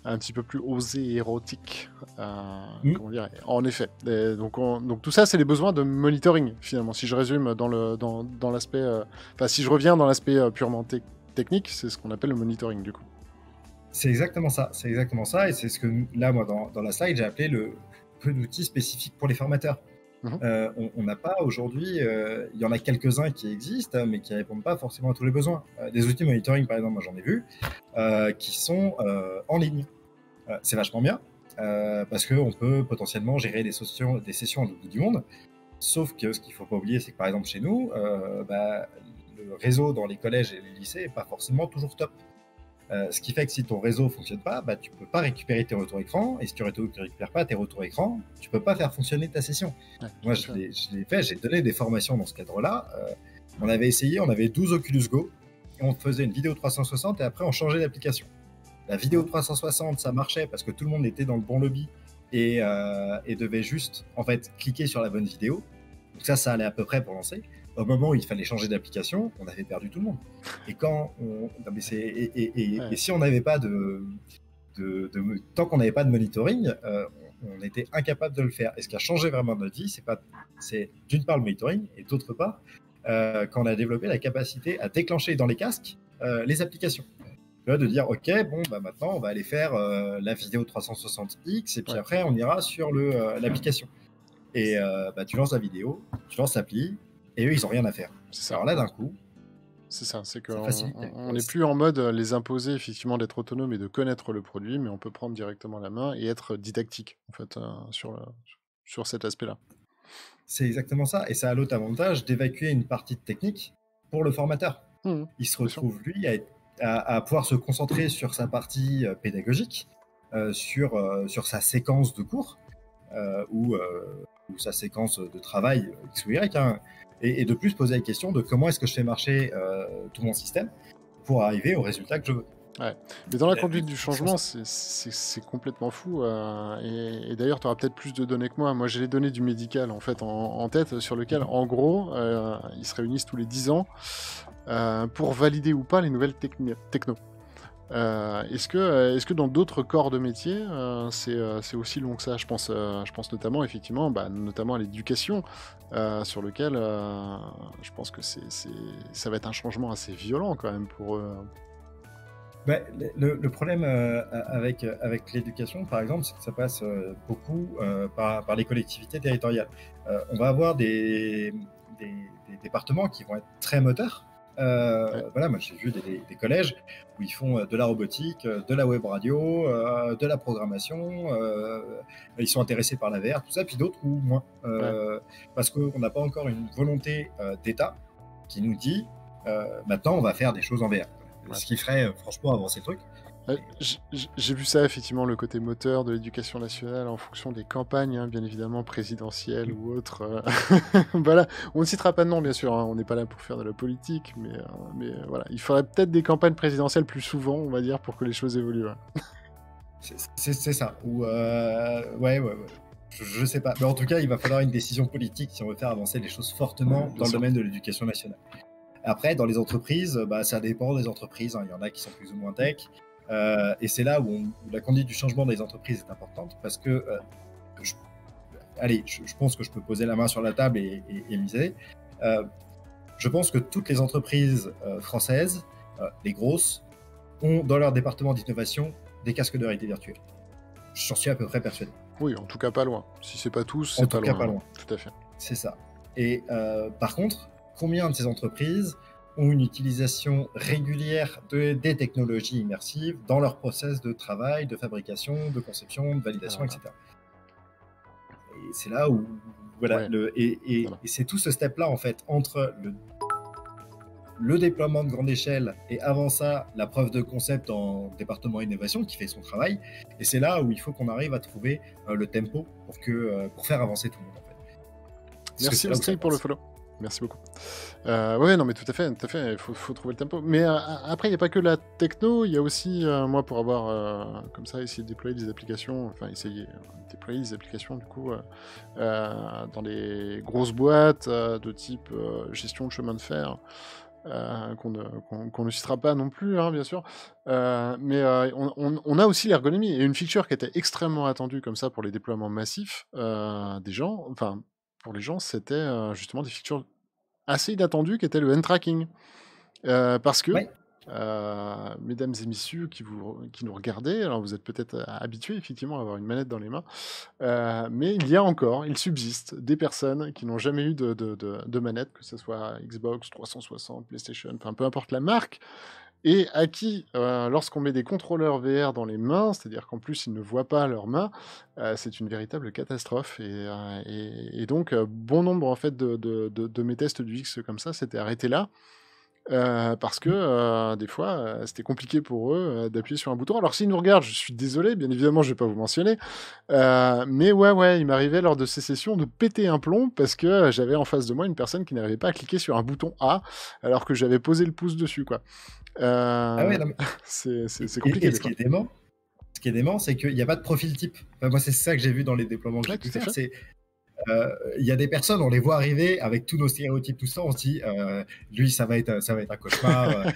un petit peu plus osées et érotiques. Comment dire? En effet. Donc tout ça, c'est les besoins de monitoring, finalement. Si je résume dans l'aspect... si je reviens dans l'aspect purement technique, c'est ce qu'on appelle le monitoring, du coup. C'est exactement ça. Et c'est ce que, là, moi, dans la slide, j'ai appelé le peu d'outils spécifiques pour les formateurs. On n'a pas aujourd'hui, il y en a quelques-uns qui existent, mais qui ne répondent pas forcément à tous les besoins. Des outils monitoring, par exemple, moi j'en ai vu, qui sont en ligne. C'est vachement bien, parce qu'on peut potentiellement gérer des sessions à l'autre bout du monde. Sauf que ce qu'il ne faut pas oublier, c'est que par exemple chez nous, le réseau dans les collèges et les lycées n'est pas forcément toujours top. Ce qui fait que si ton réseau ne fonctionne pas, tu ne peux pas récupérer tes retours écran. Et si tu ne récupères pas tes retours écran, tu ne peux pas faire fonctionner ta session. Ouais, moi, je l'ai fait, j'ai donné des formations dans ce cadre-là. On avait essayé, on avait 12 Oculus Go. Et on faisait une vidéo 360 et après, on changeait d'application. La vidéo 360, ça marchait parce que tout le monde était dans le bon lobby et devait juste en fait cliquer sur la bonne vidéo. Donc ça allait à peu près pour lancer. Au moment où il fallait changer d'application, on avait perdu tout le monde. Et quand on, non, mais et si on n'avait pas tant qu'on n'avait pas de monitoring, on était incapable de le faire. Et ce qui a changé vraiment notre vie, c'est d'une part le monitoring et d'autre part quand on a développé la capacité à déclencher dans les casques les applications. De dire ok, bon bah maintenant on va aller faire la vidéo 360x et puis après on ira sur l'application. Et bah, tu lances la vidéo, tu lances l'appli, et eux, ils n'ont rien à faire. Alors là, d'un coup, c'est ça, c'est qu'on n'est plus en mode les imposer effectivement d'être autonome et de connaître le produit, mais on peut prendre directement la main et être didactique en fait sur cet aspect-là. C'est exactement ça, et ça a l'autre avantage d'évacuer une partie de technique pour le formateur. Il se retrouve lui à pouvoir se concentrer sur sa partie pédagogique, sur sa séquence de cours ou sa séquence de travail X ou Y, hein, et de plus poser la question de comment est-ce que je fais marcher tout mon système pour arriver au résultat que je veux. Ouais. Mais dans la conduite du changement, c'est complètement fou. Et d'ailleurs, tu auras peut-être plus de données que moi. Moi, j'ai les données du médical en fait en tête, sur lequel, en gros, ils se réunissent tous les 10 ans pour valider ou pas les nouvelles techno. Est-ce que dans d'autres corps de métier, c'est aussi long que ça? Je pense notamment, effectivement, notamment à l'éducation, sur lequel je pense que ça va être un changement assez violent quand même pour eux. Le problème avec l'éducation, par exemple, c'est que ça passe beaucoup par les collectivités territoriales. On va avoir des départements qui vont être très moteurs. Voilà, moi j'ai vu des collèges où ils font de la robotique, de la web radio, de la programmation, ils sont intéressés par la VR, tout ça, puis d'autres ou moins. Parce qu'on n'a pas encore une volonté d'État qui nous dit maintenant on va faire des choses en VR. Ce qui ferait franchement avancer le truc. J'ai vu ça, effectivement, le côté moteur de l'éducation nationale en fonction des campagnes, hein, bien évidemment, présidentielles ou autres. Voilà. On ne citera pas de nom, bien sûr, hein, on n'est pas là pour faire de la politique, mais voilà. Il faudrait peut-être des campagnes présidentielles plus souvent, on va dire, pour que les choses évoluent. Ouais. C'est ça. Ou ouais. Je sais pas. Mais en tout cas, il va falloir une décision politique si on veut faire avancer les choses fortement dans le domaine de l'éducation nationale. Après, dans les entreprises, ça dépend des entreprises. Hein. Il y en a qui sont plus ou moins tech. Et c'est là où la conduite du changement des entreprises est importante parce que, je pense que je peux poser la main sur la table et miser. Je pense que toutes les entreprises françaises, les grosses, ont dans leur département d'innovation des casques de réalité virtuelle. J'en suis à peu près persuadé. Oui, en tout cas pas loin. Si c'est pas tous, c'est pas loin. En tout cas pas loin. Tout à fait. C'est ça. Et par contre, combien de ces entreprises ont une utilisation régulière des technologies immersives dans leur process de travail, de fabrication, de conception, de validation, etc. Et c'est là où, voilà, et c'est tout ce step-là, en fait, entre le déploiement de grande échelle et avant ça, la preuve de concept en département innovation qui fait son travail. Et c'est là où il faut qu'on arrive à trouver le tempo pour faire avancer tout le monde, en fait. Merci Austri pour le follow. Merci beaucoup. Oui, non, mais tout à fait. Il faut trouver le tempo. Mais après, il n'y a pas que la techno. Il y a aussi, moi, pour avoir comme ça essayé de déployer des applications, déployer des applications, du coup, dans des grosses boîtes de type gestion de chemin de fer, qu'on ne citera pas non plus, hein, bien sûr. Mais on a aussi l'ergonomie. Et une feature qui était extrêmement attendue comme ça pour les déploiements massifs des gens, enfin, pour les gens, c'était justement des features assez inattendues qui étaient le hand tracking. Parce que, mesdames et messieurs qui nous regardez, alors vous êtes peut-être habitués effectivement à avoir une manette dans les mains, mais il subsiste des personnes qui n'ont jamais eu de manette, que ce soit Xbox 360, PlayStation, enfin peu importe la marque, et à qui, lorsqu'on met des contrôleurs VR dans les mains, c'est-à-dire qu'en plus ils ne voient pas leurs mains, c'est une véritable catastrophe. Et donc, bon nombre en fait de mes tests du X comme ça s'étaient arrêtés là. parce que des fois, c'était compliqué pour eux d'appuyer sur un bouton. Alors s'ils nous regardent, je suis désolé, bien évidemment, je vais pas vous mentionner, mais ouais, il m'arrivait lors de ces sessions de péter un plomb parce que j'avais en face de moi une personne qui n'arrivait pas à cliquer sur un bouton A alors que j'avais posé le pouce dessus, quoi. Ah ouais, non, C'est compliqué et des fois. ce qui est dément, c'est qu'il n'y a pas de profil type. Enfin, moi, c'est ça que j'ai vu dans les déploiements que j'ai Ouais, pu tout à faire. fait. C'est il y a des personnes, on les voit arriver avec tous nos stéréotypes, tout ça, on se dit, lui, ça va être un cauchemar.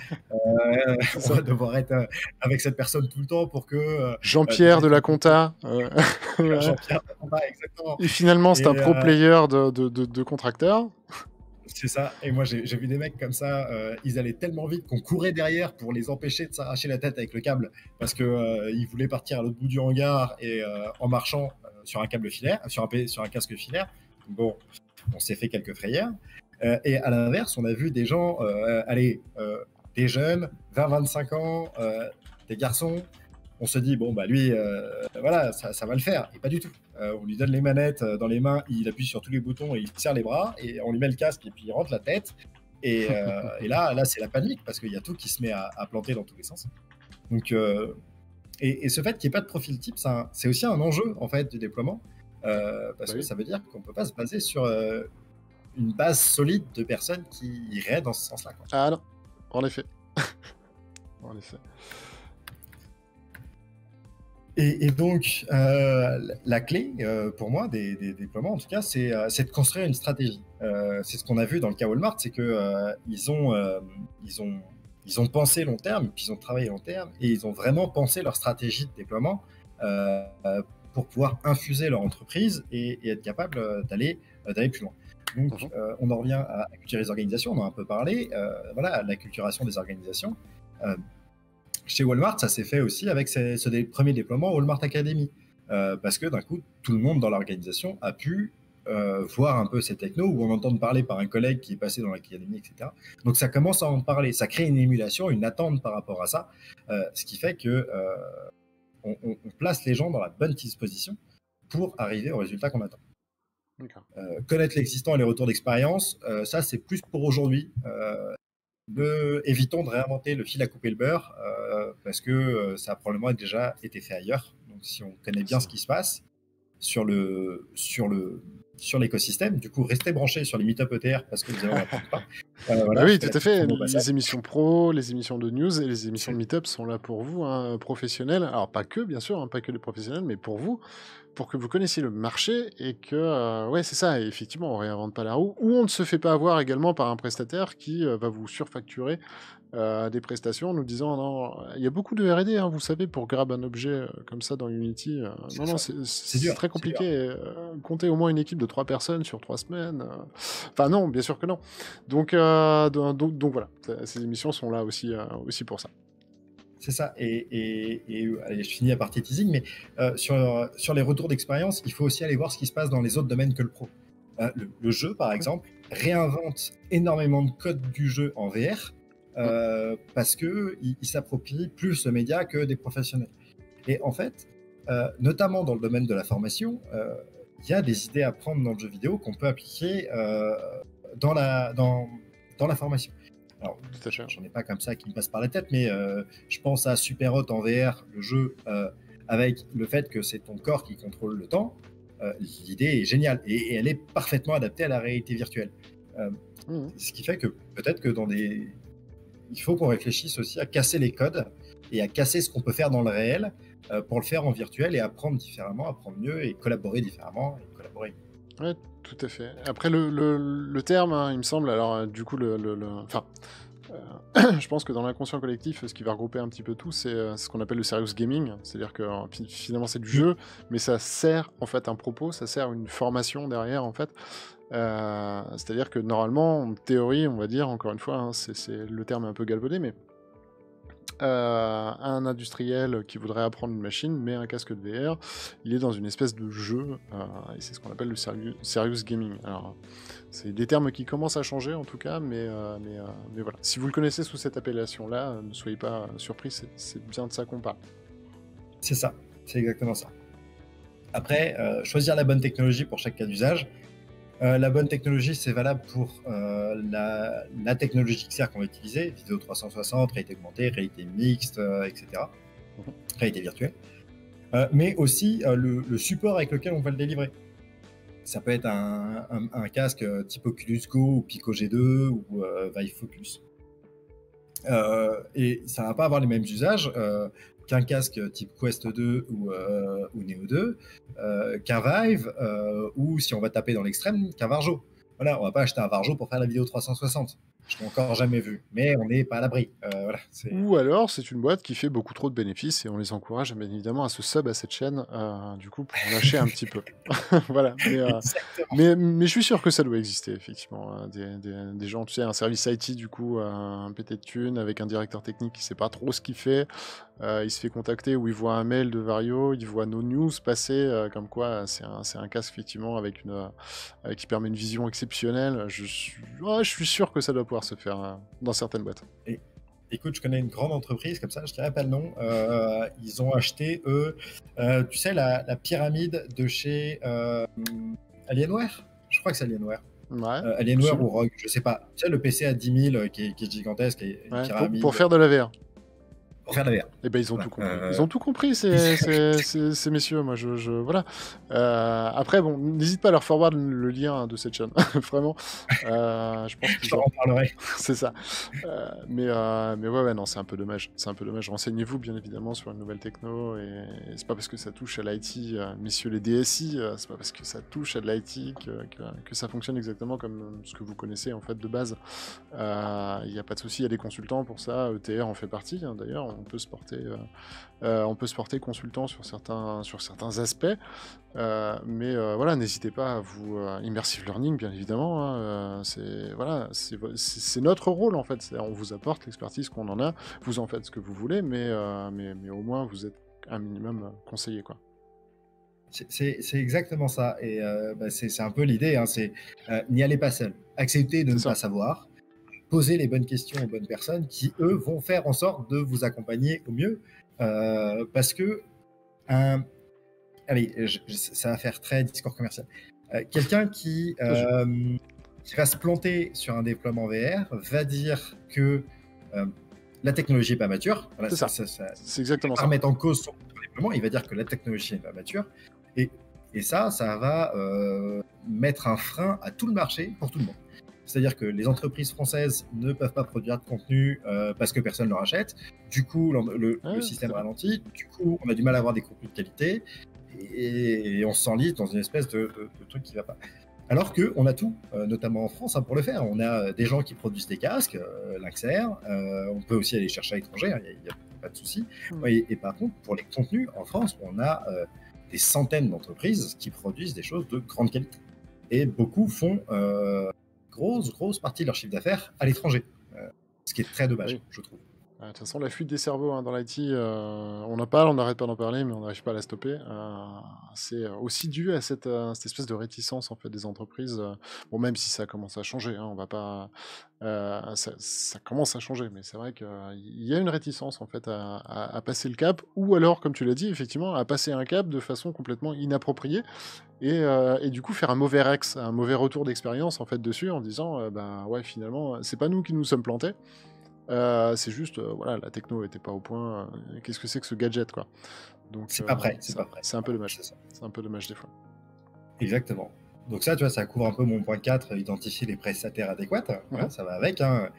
C'est On ça. va devoir être avec cette personne tout le temps pour que Jean-Pierre déjà de il la faut comprendre compta. Ouais. Jean-Pierre, exactement. Et finalement, c'est Et un pro player de contracteur. c'est ça. Et moi, j'ai vu des mecs comme ça, ils allaient tellement vite qu'on courait derrière pour les empêcher de s'arracher la tête avec le câble parce que ils voulaient partir à l'autre bout du hangar et en marchant sur un câble filaire, sur un casque filaire. Bon, on s'est fait quelques frayeurs. Et à l'inverse, on a vu des gens, des jeunes, 20-25 ans, des garçons. On se dit, bon, bah lui, voilà, ça va le faire. Et pas du tout. On lui donne les manettes dans les mains, il appuie sur tous les boutons et il serre les bras, et on lui met le casque et puis il rentre la tête. Et là c'est la panique parce qu'il y a tout qui se met à planter dans tous les sens. Donc, et ce fait qu'il n'y ait pas de profil type, c'est aussi un enjeu en fait du déploiement, parce que ça veut dire qu'on ne peut pas se baser sur une base solide de personnes qui iraient dans ce sens-là. Ah non, en effet. En effet. Et donc, la clé, pour moi, des déploiements, en tout cas, c'est de construire une stratégie. C'est ce qu'on a vu dans le cas Walmart, c'est que ils ont pensé long terme, puis ils ont travaillé long terme, et ils ont vraiment pensé leur stratégie de déploiement pour pouvoir infuser leur entreprise et être capable d'aller plus loin. Donc, on en revient à la culture des organisations, on en a un peu parlé, voilà, la culturation des organisations. Chez Walmart, ça s'est fait aussi avec ce premier déploiement Walmart Academy, parce que d'un coup, tout le monde dans l'organisation a pu voir un peu ces technos ou en entendre parler par un collègue qui est passé dans l'académie, etc. Donc ça commence à en parler, ça crée une émulation, une attente par rapport à ça, ce qui fait que on place les gens dans la bonne disposition pour arriver au résultat qu'on attend. Connaître l'existant et les retours d'expérience, ça c'est plus pour aujourd'hui. Évitons de réinventer le fil à couper le beurre parce que ça a probablement déjà été fait ailleurs. Donc si on connaît bien ce qui se passe sur l'écosystème, du coup restez branchés sur les meet-up ETR parce que vous allez en apprendre pas. Bah oui, tout à fait. Les émissions pro, les émissions de news et les émissions de meet-up sont là pour vous, hein, professionnels. Alors pas que, bien sûr, hein, pas que les professionnels, mais pour vous, pour que vous connaissiez le marché et que, ouais, c'est ça, et effectivement, on réinvente pas la roue, ou on ne se fait pas avoir également par un prestataire qui va vous surfacturer des prestations en nous disant non, il y a beaucoup de R&D, hein, vous savez, pour grab un objet comme ça dans Unity. Non, c'est très compliqué. Comptez au moins une équipe de 3 personnes sur 3 semaines. Enfin non, bien sûr que non. Donc voilà, ces émissions sont là aussi pour ça. C'est ça. Et allez, je finis la partie teasing, mais sur les retours d'expérience, il faut aussi aller voir ce qui se passe dans les autres domaines que le pro. Le jeu, par exemple, réinvente énormément de code du jeu en VR parce qu'il s'approprie plus le média que des professionnels. Et en fait, notamment dans le domaine de la formation, il y a des idées à prendre dans le jeu vidéo qu'on peut appliquer dans la formation. Alors, j'en ai pas comme ça qui me passe par la tête, mais je pense à Super Hot en VR, le jeu, avec le fait que c'est ton corps qui contrôle le temps. L'idée est géniale et elle est parfaitement adaptée à la réalité virtuelle. Ce qui fait que peut-être que il faut qu'on réfléchisse aussi à casser les codes et à casser ce qu'on peut faire dans le réel pour le faire en virtuel et apprendre différemment, apprendre mieux et collaborer différemment et collaborer. Ouais, tout à fait. Après, le terme, hein, il me semble, alors du coup, enfin, je pense que dans l'inconscient collectif, ce qui va regrouper un petit peu tout, c'est ce qu'on appelle le serious gaming. C'est-à-dire que finalement, c'est du jeu, mais ça sert en fait un propos, ça sert une formation derrière, en fait. C'est-à-dire que normalement, en théorie, on va dire, encore une fois, hein, c'est le terme est un peu galvaudé, mais un industriel qui voudrait apprendre une machine met un casque de VR, il est dans une espèce de jeu, et c'est ce qu'on appelle le serious gaming. Alors, c'est des termes qui commencent à changer en tout cas, mais voilà. Si vous le connaissez sous cette appellation-là, ne soyez pas surpris, c'est bien de ça qu'on parle. C'est ça, c'est exactement ça. Après, choisir la bonne technologie pour chaque cas d'usage, La bonne technologie, c'est valable pour la technologie XR qu'on va utiliser, vidéo 360, réalité augmentée, réalité mixte, etc., Mhm. réalité virtuelle, mais aussi le support avec lequel on va le délivrer. Ça peut être un casque type Oculus Go ou Pico G2 ou Vive Focus. Et ça va pas avoir les mêmes usages qu'un casque type Quest 2 ou Neo 2, qu'un Vive, ou si on va taper dans l'extrême, qu'un Varjo. Voilà, on va pas acheter un Varjo pour faire la vidéo 360. Je l'ai encore jamais vu, mais on n'est pas à l'abri. Voilà, Ou alors, c'est une boîte qui fait beaucoup trop de bénéfices et on les encourage bien évidemment à se sub à cette chaîne, du coup, pour en lâcher un petit peu. Voilà, exactement. mais je suis sûr que ça doit exister, effectivement. Des gens, tu sais, un service IT, du coup, un pété de thunes, avec un directeur technique qui sait pas trop ce qu'il fait. Il se fait contacter ou il voit un mail de Vario, il voit nos news passer, comme quoi c'est un casque, effectivement, avec qui permet une vision exceptionnelle. Je suis sûr que ça doit pouvoir se faire dans certaines boîtes. Et, écoute, je connais une grande entreprise comme ça, je dirais pas le nom. Ils ont acheté, eux, tu sais, la pyramide de chez Alienware. Je crois que c'est Alienware. Ouais, Alienware possible. ou Rogue, je sais pas. Tu sais, le PC à 10 000 qui est gigantesque, et une Ouais, pour pyramide faire de la VR. pour faire de la VR. Eh ben, ils ont Voilà. tout compris. Ils ont tout compris, ces messieurs. Moi, voilà. Après, bon, n'hésite pas à leur forward le lien de cette chaîne. Vraiment. Je pense Je qu'ils t'en ont. reparlerai. C'est ça. Mais ouais, non, c'est un peu dommage. C'est un peu dommage. Renseignez-vous, bien évidemment, sur une nouvelle techno. Et c'est pas parce que ça touche à l'IT, messieurs les DSI, c'est pas parce que ça touche à de l'IT que ça fonctionne exactement comme ce que vous connaissez, en fait, de base. Il n'y a pas de souci, il y a des consultants pour ça. ETR en fait partie, hein, d'ailleurs. On peut se porter consultant sur certains aspects. Mais voilà, n'hésitez pas à vous immersive learning, bien évidemment. Hein, c'est notre rôle en fait. On vous apporte l'expertise qu'on en a. Vous en faites ce que vous voulez, mais au moins vous êtes un minimum conseillé, quoi. C'est exactement ça. Et c'est un peu l'idée. Hein, c'est n'y allez pas seul. Acceptez de C'est ne pas ça. savoir. Posez les bonnes questions aux bonnes personnes qui, eux, vont faire en sorte de vous accompagner au mieux. Parce que, allez, ça va faire très discours commercial. Quelqu'un Vas-y. qui va se planter sur un déploiement VR va dire que la technologie n'est pas mature. Voilà, C'est ça. ça C'est exactement pas ça. remettre en cause son déploiement. Il va dire que la technologie n'est pas mature. Et ça va mettre un frein à tout le marché pour tout le monde. C'est-à-dire que les entreprises françaises ne peuvent pas produire de contenu parce que personne ne leur achète. Du coup, le système ralentit. Du coup, on a du mal à avoir des contenus de qualité. Et on s'enlise dans une espèce de truc qui ne va pas. Alors qu'on a tout, notamment en France, hein, pour le faire. On a des gens qui produisent des casques, Lynxair. On peut aussi aller chercher à l'étranger, il n'y a pas de souci. Et par contre, pour les contenus, en France, on a des centaines d'entreprises qui produisent des choses de grande qualité. Et beaucoup font grosse partie de leur chiffre d'affaires à l'étranger. Ce qui est très dommage, je trouve. De toute façon, la fuite des cerveaux, hein, dans l'IT, on n'arrête pas d'en parler, mais on n'arrive pas à la stopper. C'est aussi dû à cette espèce de réticence en fait des entreprises. Bon, même si ça commence à changer, hein, on va pas. Ça commence à changer, mais c'est vrai qu'il y a une réticence en fait à passer le cap, ou alors, comme tu l'as dit, effectivement, à passer un cap de façon complètement inappropriée, et du coup faire un mauvais retour d'expérience en fait dessus, en disant, bah ouais, finalement, c'est pas nous qui nous sommes plantés. C'est juste, voilà, la techno était pas au point. Qu'est-ce que c'est que ce gadget, quoi? Donc, c'est pas prêt, c'est pas prêt. C'est un peu dommage. C'est ça. C'est un peu dommage des fois. Exactement. Donc ça, tu vois, ça couvre un peu mon point 4, identifier les prestataires adéquats. Voilà, ça va avec. Hein.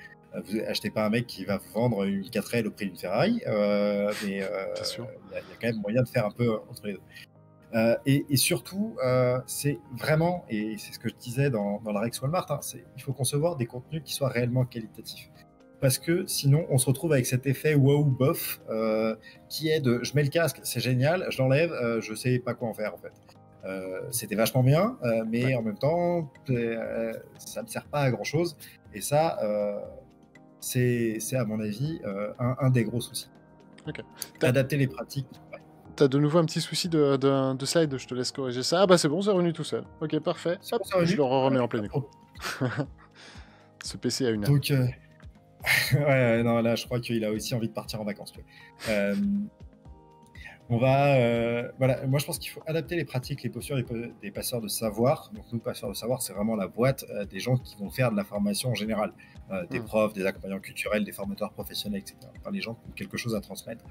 Vous achetez pas un mec qui va vous vendre une 4L au prix d'une Ferrari, mais il y a quand même moyen de faire un peu entre les deux. Et surtout, c'est vraiment, et c'est ce que je disais dans la Rex Walmart, hein, il faut concevoir des contenus qui soient réellement qualitatifs. Parce que sinon, on se retrouve avec cet effet wow bof qui est de je mets le casque, c'est génial, je l'enlève, je sais pas quoi en faire en fait. C'était vachement bien, mais en même temps, ça ne me sert pas à grand chose. Et ça, c'est à mon avis un des gros soucis. Ok. Adapter les pratiques. Ouais. T'as de nouveau un petit souci de slide, je te laisse corriger ça. Ah bah c'est bon, c'est revenu tout seul. Ok, parfait. Hop, je le remets en plein écran. Ce PC a une âme. Donc, ouais, non, là, je crois qu'il a aussi envie de partir en vacances. Tu vois. Voilà, moi je pense qu'il faut adapter les pratiques, les postures des passeurs de savoir. Donc nous, passeurs de savoir, c'est vraiment la boîte des gens qui vont faire de la formation en général, des profs, des accompagnants culturels, des formateurs professionnels, etc. Enfin, les gens qui ont quelque chose à transmettre.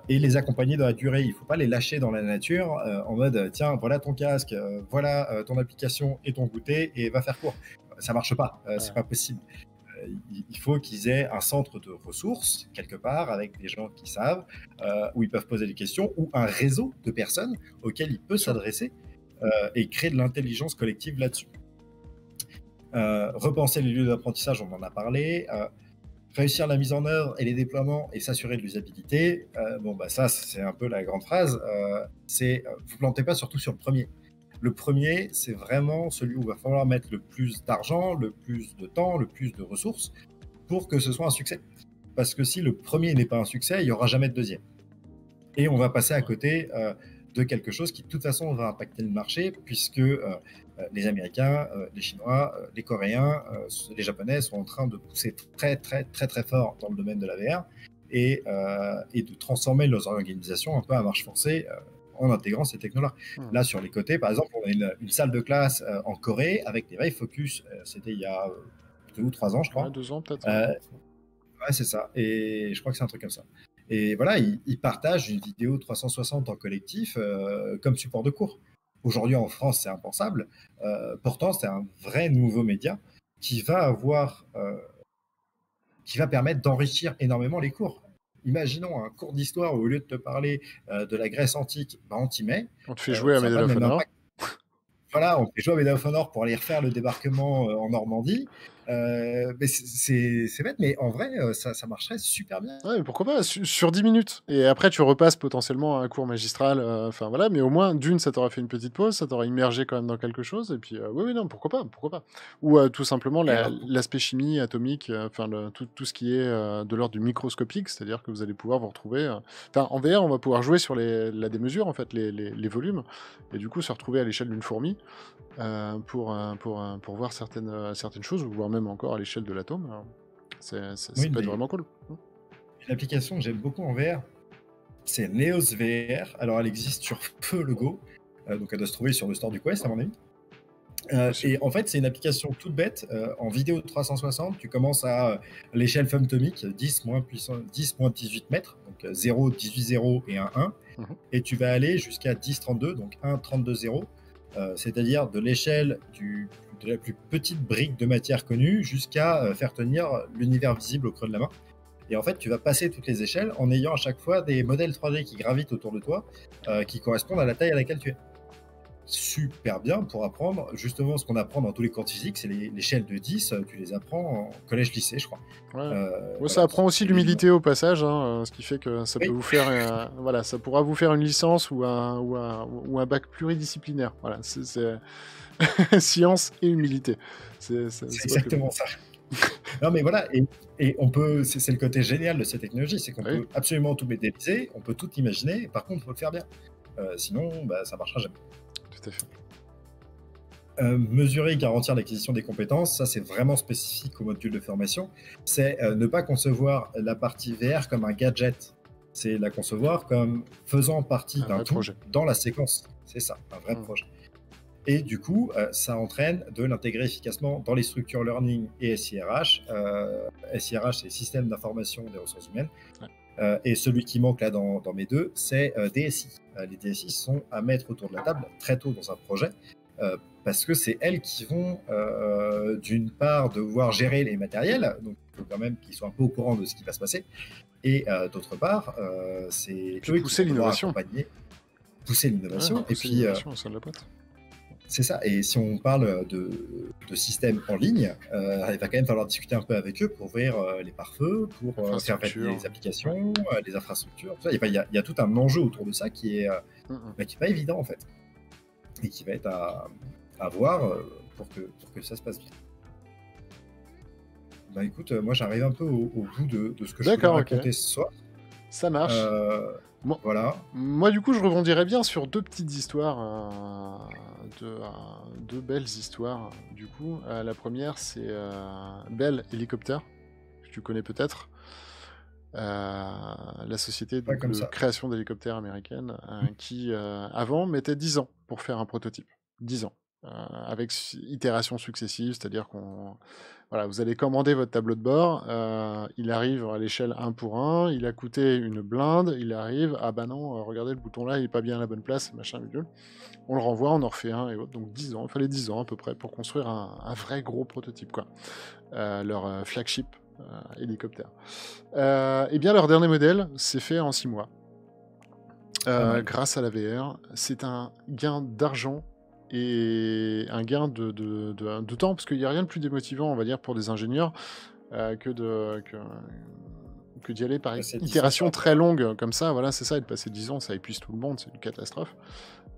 Et les accompagner dans la durée. Il ne faut pas les lâcher dans la nature en mode tiens, voilà ton casque, voilà ton application et ton goûter et va faire cours. Ça marche pas, c'est pas possible. Il faut qu'ils aient un centre de ressources quelque part avec des gens qui savent, où ils peuvent poser des questions, ou un réseau de personnes auxquelles il peut s'adresser et créer de l'intelligence collective là-dessus. Repenser les lieux d'apprentissage, on en a parlé. Réussir la mise en œuvre et les déploiements et s'assurer de l'usabilité, ça c'est un peu la grande phrase, vous plantez pas surtout sur le premier. Le premier, c'est vraiment celui où il va falloir mettre le plus d'argent, le plus de temps, le plus de ressources pour que ce soit un succès. Parce que si le premier n'est pas un succès, il n'y aura jamais de deuxième. Et on va passer à côté de quelque chose qui de toute façon va impacter le marché, puisque les Américains, les Chinois, les Coréens, les Japonais sont en train de pousser très très très très fort dans le domaine de la VR et de transformer leurs organisations un peu à marche forcée en intégrant ces technologies. Là, sur les côtés, par exemple, on a une salle de classe en Corée avec des vrais focus. C'était il y a 2 ou 3 ans, je crois. Ouais, 2 ans peut-être. Ouais, c'est ça. Et je crois que c'est un truc comme ça. Et voilà, ils partagent une vidéo 360 en collectif comme support de cours. Aujourd'hui, en France, c'est impensable. Pourtant, c'est un vrai nouveau média qui va permettre d'enrichir énormément les cours. Imaginons un cours d'histoire où, au lieu de te parler de la Grèce antique, on t'y met. On te fait jouer à Medal of Honor. Voilà, on fait jouer à Medal of Honor pour aller refaire le débarquement en Normandie. Mais c'est bête, mais en vrai, ça marcherait super bien. Ouais, mais pourquoi pas, sur 10 minutes. Et après, tu repasses potentiellement à un cours magistral. Enfin, voilà. Mais au moins, d'une, ça t'aura fait une petite pause, ça t'aura immergé quand même dans quelque chose. Et puis, oui, non, pourquoi pas, pourquoi pas. Ou tout simplement l'aspect chimie atomique, enfin, tout ce qui est de l'ordre du microscopique, c'est-à-dire que vous allez pouvoir vous retrouver. Enfin, en VR, on va pouvoir jouer sur la démesure, en fait, les volumes. Et du coup, se retrouver à l'échelle d'une fourmi. Pour voir certaines choses, ou voire même encore à l'échelle de l'atome. Ça peut être vraiment cool. Une application que j'aime beaucoup en VR, c'est Neos VR. Alors, elle existe sur Feu Logo, donc elle doit se trouver sur le store du Quest, à mon avis. Et en fait, c'est une application toute bête. En vidéo de 360, tu commences à l'échelle fantomique, 10 moins 18 mètres, donc 0, 18, 0 et 1, 1. Et tu vas aller jusqu'à 10, 32, donc 1, 32, 0. C'est-à-dire de l'échelle de la plus petite brique de matière connue jusqu'à faire tenir l'univers visible au creux de la main. Et en fait, tu vas passer toutes les échelles en ayant à chaque fois des modèles 3D qui gravitent autour de toi, qui correspondent à la taille à laquelle tu es. Super bien pour apprendre justement ce qu'on apprend dans tous les cours de physique, c'est l'échelle de 10, tu les apprends en collège-lycée, je crois. Ouais. Ça apprend aussi l'humilité au passage, hein, ce qui qui fait que ça peut vous faire, voilà, ça pourra vous faire une licence ou un bac pluridisciplinaire. Voilà, c'est science et humilité. C'est exactement ça. Non mais voilà, et on peut, c'est le côté génial de cette technologie, c'est qu'on peut absolument tout modéliser, on peut tout imaginer, par contre il faut le faire bien. Sinon, ça marchera jamais. Tout à fait. Mesurer et garantir l'acquisition des compétences, ça c'est vraiment spécifique au module de formation, c'est ne pas concevoir la partie VR comme un gadget, c'est la concevoir comme faisant partie d'un tout projet dans la séquence, c'est ça, un vrai projet. Et du coup, ça entraîne de l'intégrer efficacement dans les structures learning et SIRH. SIRH, c'est Système d'information des ressources humaines. Et celui qui manque là dans mes deux, c'est DSI. Les DSI sont à mettre autour de la table très tôt dans un projet, parce que c'est elles qui vont, d'une part, devoir gérer les matériels, donc il faut quand même qu'ils soient un peu au courant de ce qui va se passer, et d'autre part, c'est eux qui vont devoir accompagner, pousser l'innovation, et puis c'est ça, et si on parle de systèmes en ligne, il va quand même falloir discuter un peu avec eux pour ouvrir les pare-feux, pour faire valider les applications, les infrastructures, tout ça. Il y a tout un enjeu autour de ça qui est pas évident en fait, et qui va être à voir pour que ça se passe bien. Écoute, moi j'arrive un peu au bout de ce que je voulais raconter ce soir. Ça marche. Voilà. Moi, du coup, je rebondirais bien sur deux petites histoires, deux belles histoires. Du coup, la première, c'est Bell Helicopter, que tu connais peut-être. la société Pas donc, comme de ça. création d'hélicoptères américaine, qui avant mettait 10 ans pour faire un prototype. 10 ans. Avec itérations successives, c'est-à-dire qu'on voilà, vous allez commander votre tableau de bord, il arrive à l'échelle 1 pour 1, il a coûté une blinde, il arrive, ah bah non, regardez le bouton là, il est pas bien à la bonne place, machin, bidule. On le renvoie, on en refait un et autres. Donc 10 ans, il fallait 10 ans à peu près pour construire un vrai gros prototype, quoi. Leur flagship hélicoptère. Et bien leur dernier modèle s'est fait en 6 mois. Pas mal. Grâce à la VR. C'est un gain d'argent et un gain de temps, parce qu'il n'y a rien de plus démotivant, on va dire, pour des ingénieurs, que d'y aller par Passer 10 ans sur itération la très table. longue comme ça. Voilà, c'est ça, et de passer 10 ans, ça épuise tout le monde, c'est une catastrophe.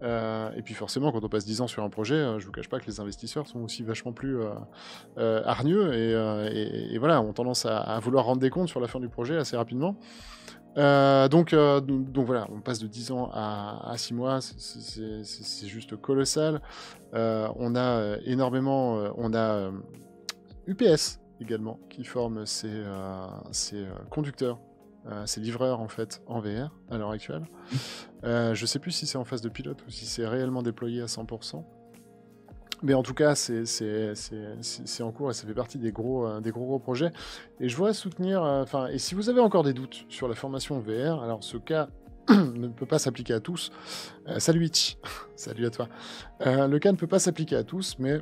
Et puis forcément, quand on passe 10 ans sur un projet, je vous cache pas que les investisseurs sont aussi vachement plus hargneux et voilà, ont tendance à vouloir rendre des comptes sur la fin du projet assez rapidement. Donc voilà, on passe de 10 ans à 6 mois, c'est juste colossal. On a énormément, on a UPS également qui forme ces conducteurs, ces livreurs en fait en VR à l'heure actuelle. Je sais plus si c'est en phase de pilote ou si c'est réellement déployé à 100%. Mais en tout cas, c'est en cours et ça fait partie des gros projets. Et je voudrais soutenir, et si vous avez encore des doutes sur la formation VR, alors ce cas ne peut pas s'appliquer à tous. Salut Itch, salut à toi. Le cas ne peut pas s'appliquer à tous, mais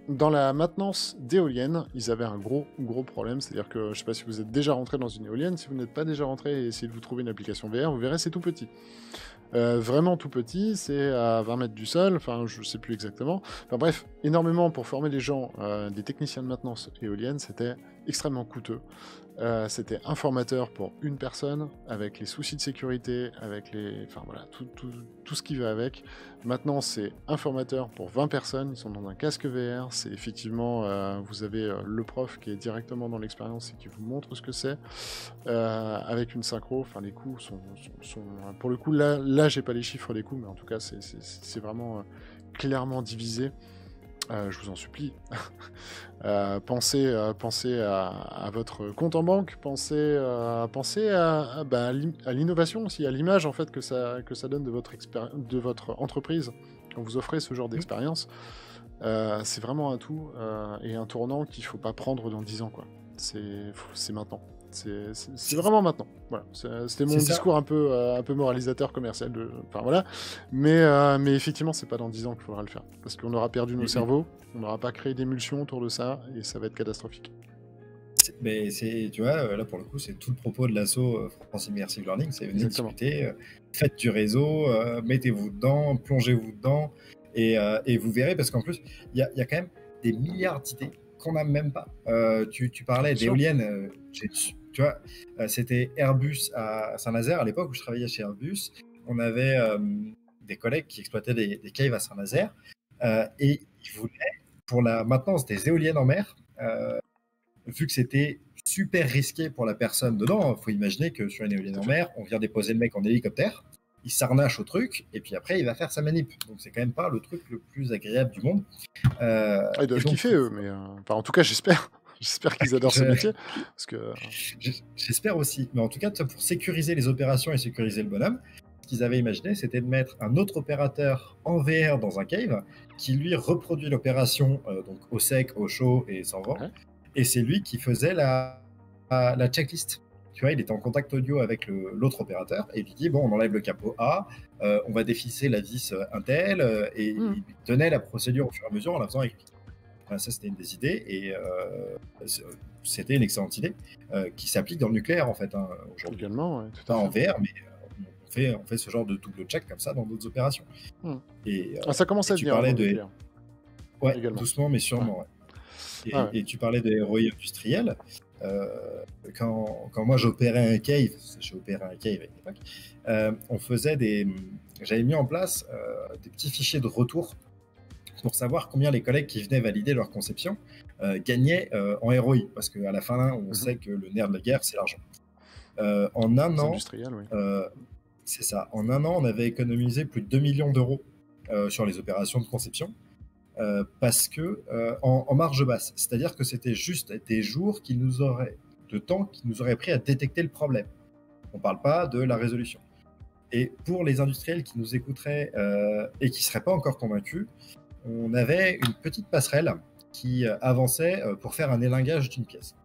dans la maintenance d'éoliennes, ils avaient un gros problème. C'est-à-dire que, je ne sais pas si vous êtes déjà rentré dans une éolienne, si vous n'êtes pas déjà rentré et essayez de vous trouver une application VR, vous verrez, c'est tout petit. Vraiment tout petit, c'est à 20 mètres du sol, enfin je sais plus exactement. Enfin bref, énormément pour former les gens, des techniciens de maintenance éolienne, c'était extrêmement coûteux. C'était un formateur pour une personne, avec les soucis de sécurité, avec les... Enfin voilà, tout ce qui va avec. Maintenant, c'est un formateur pour 20 personnes, ils sont dans un casque VR, c'est effectivement, vous avez le prof qui est directement dans l'expérience et qui vous montre ce que c'est, avec une synchro, enfin les coûts sont pour le coup, là j'ai pas les chiffres des coûts, mais en tout cas, c'est vraiment clairement divisé. Je vous en supplie. Pensez à votre compte en banque, pensez à l'innovation aussi, à l'image en fait que ça donne de votre entreprise quand vous offrez ce genre d'expérience. C'est vraiment un tout et un tournant qu'il ne faut pas prendre dans 10 ans, quoi. C'est maintenant. C'est vraiment maintenant. Voilà. C'était mon C'est ça. discours un peu moralisateur commercial. Enfin voilà. Mais effectivement, c'est pas dans 10 ans qu'il faudra le faire. Parce qu'on aura perdu nos cerveaux, on n'aura pas créé d'émulsion autour de ça et ça va être catastrophique. Mais tu vois, là pour le coup, c'est tout le propos de l'asso France Immersive Learning, c'est venir discuter, faites du réseau, mettez-vous dedans, plongez-vous dedans, et vous verrez, parce qu'en plus, il y a quand même des milliards d'idées qu'on n'a même pas. Tu parlais d'éoliennes, tu vois, c'était Airbus à Saint-Nazaire, à l'époque où je travaillais chez Airbus, on avait des collègues qui exploitaient des caves à Saint-Nazaire, et ils voulaient, pour la maintenance des éoliennes en mer, vu que c'était super risqué pour la personne dedans, il faut imaginer que sur une éolienne en mer, on vient déposer le mec en hélicoptère, il s'arnache au truc, et puis après, il va faire sa manip. Donc, c'est quand même pas le truc le plus agréable du monde. Ils doivent kiffer, eux, mais en tout cas, j'espère. J'espère qu'ils adorent ce métier. Parce que... J'espère aussi. Mais en tout cas, pour sécuriser les opérations et sécuriser le bonhomme, ce qu'ils avaient imaginé, c'était de mettre un autre opérateur en VR dans un cave qui, lui, reproduit l'opération donc au sec, au chaud et sans vent. Ouais. Et c'est lui qui faisait la checklist. Tu vois, il était en contact audio avec l'autre opérateur et il lui dit, bon, on enlève le capot A, on va dévisser la vis Intel, et il tenait la procédure au fur et à mesure en la faisant avec lui. Enfin, ça, c'était une des idées et c'était une excellente idée qui s'applique dans le nucléaire, en fait, hein, aujourd'hui. Également, ouais, tout à fait. Pas en VR, mais on fait ce genre de double check comme ça dans d'autres opérations. Et, ça commence à venir dans le nucléaire. Ouais, également. Doucement, mais sûrement, ouais. Et tu parlais de ROI industriel. Quand moi j'opérais un cave, j'ai opéré un cave à l'époque, on faisait j'avais mis en place des petits fichiers de retour pour savoir combien les collègues qui venaient valider leur conception gagnaient en ROI, parce qu'à la fin, on sait que le nerf de la guerre, c'est l'argent. En un an, c'est ça. En un an, on avait économisé plus de 2 millions d'euros sur les opérations de conception. Parce que en marge basse, c'est-à-dire que c'était juste des jours qui nous auraient de temps qu'il nous aurait pris à détecter le problème. On ne parle pas de la résolution. Et pour les industriels qui nous écouteraient et qui ne seraient pas encore convaincus, on avait une petite passerelle qui avançait pour faire un élingage d'une pièce.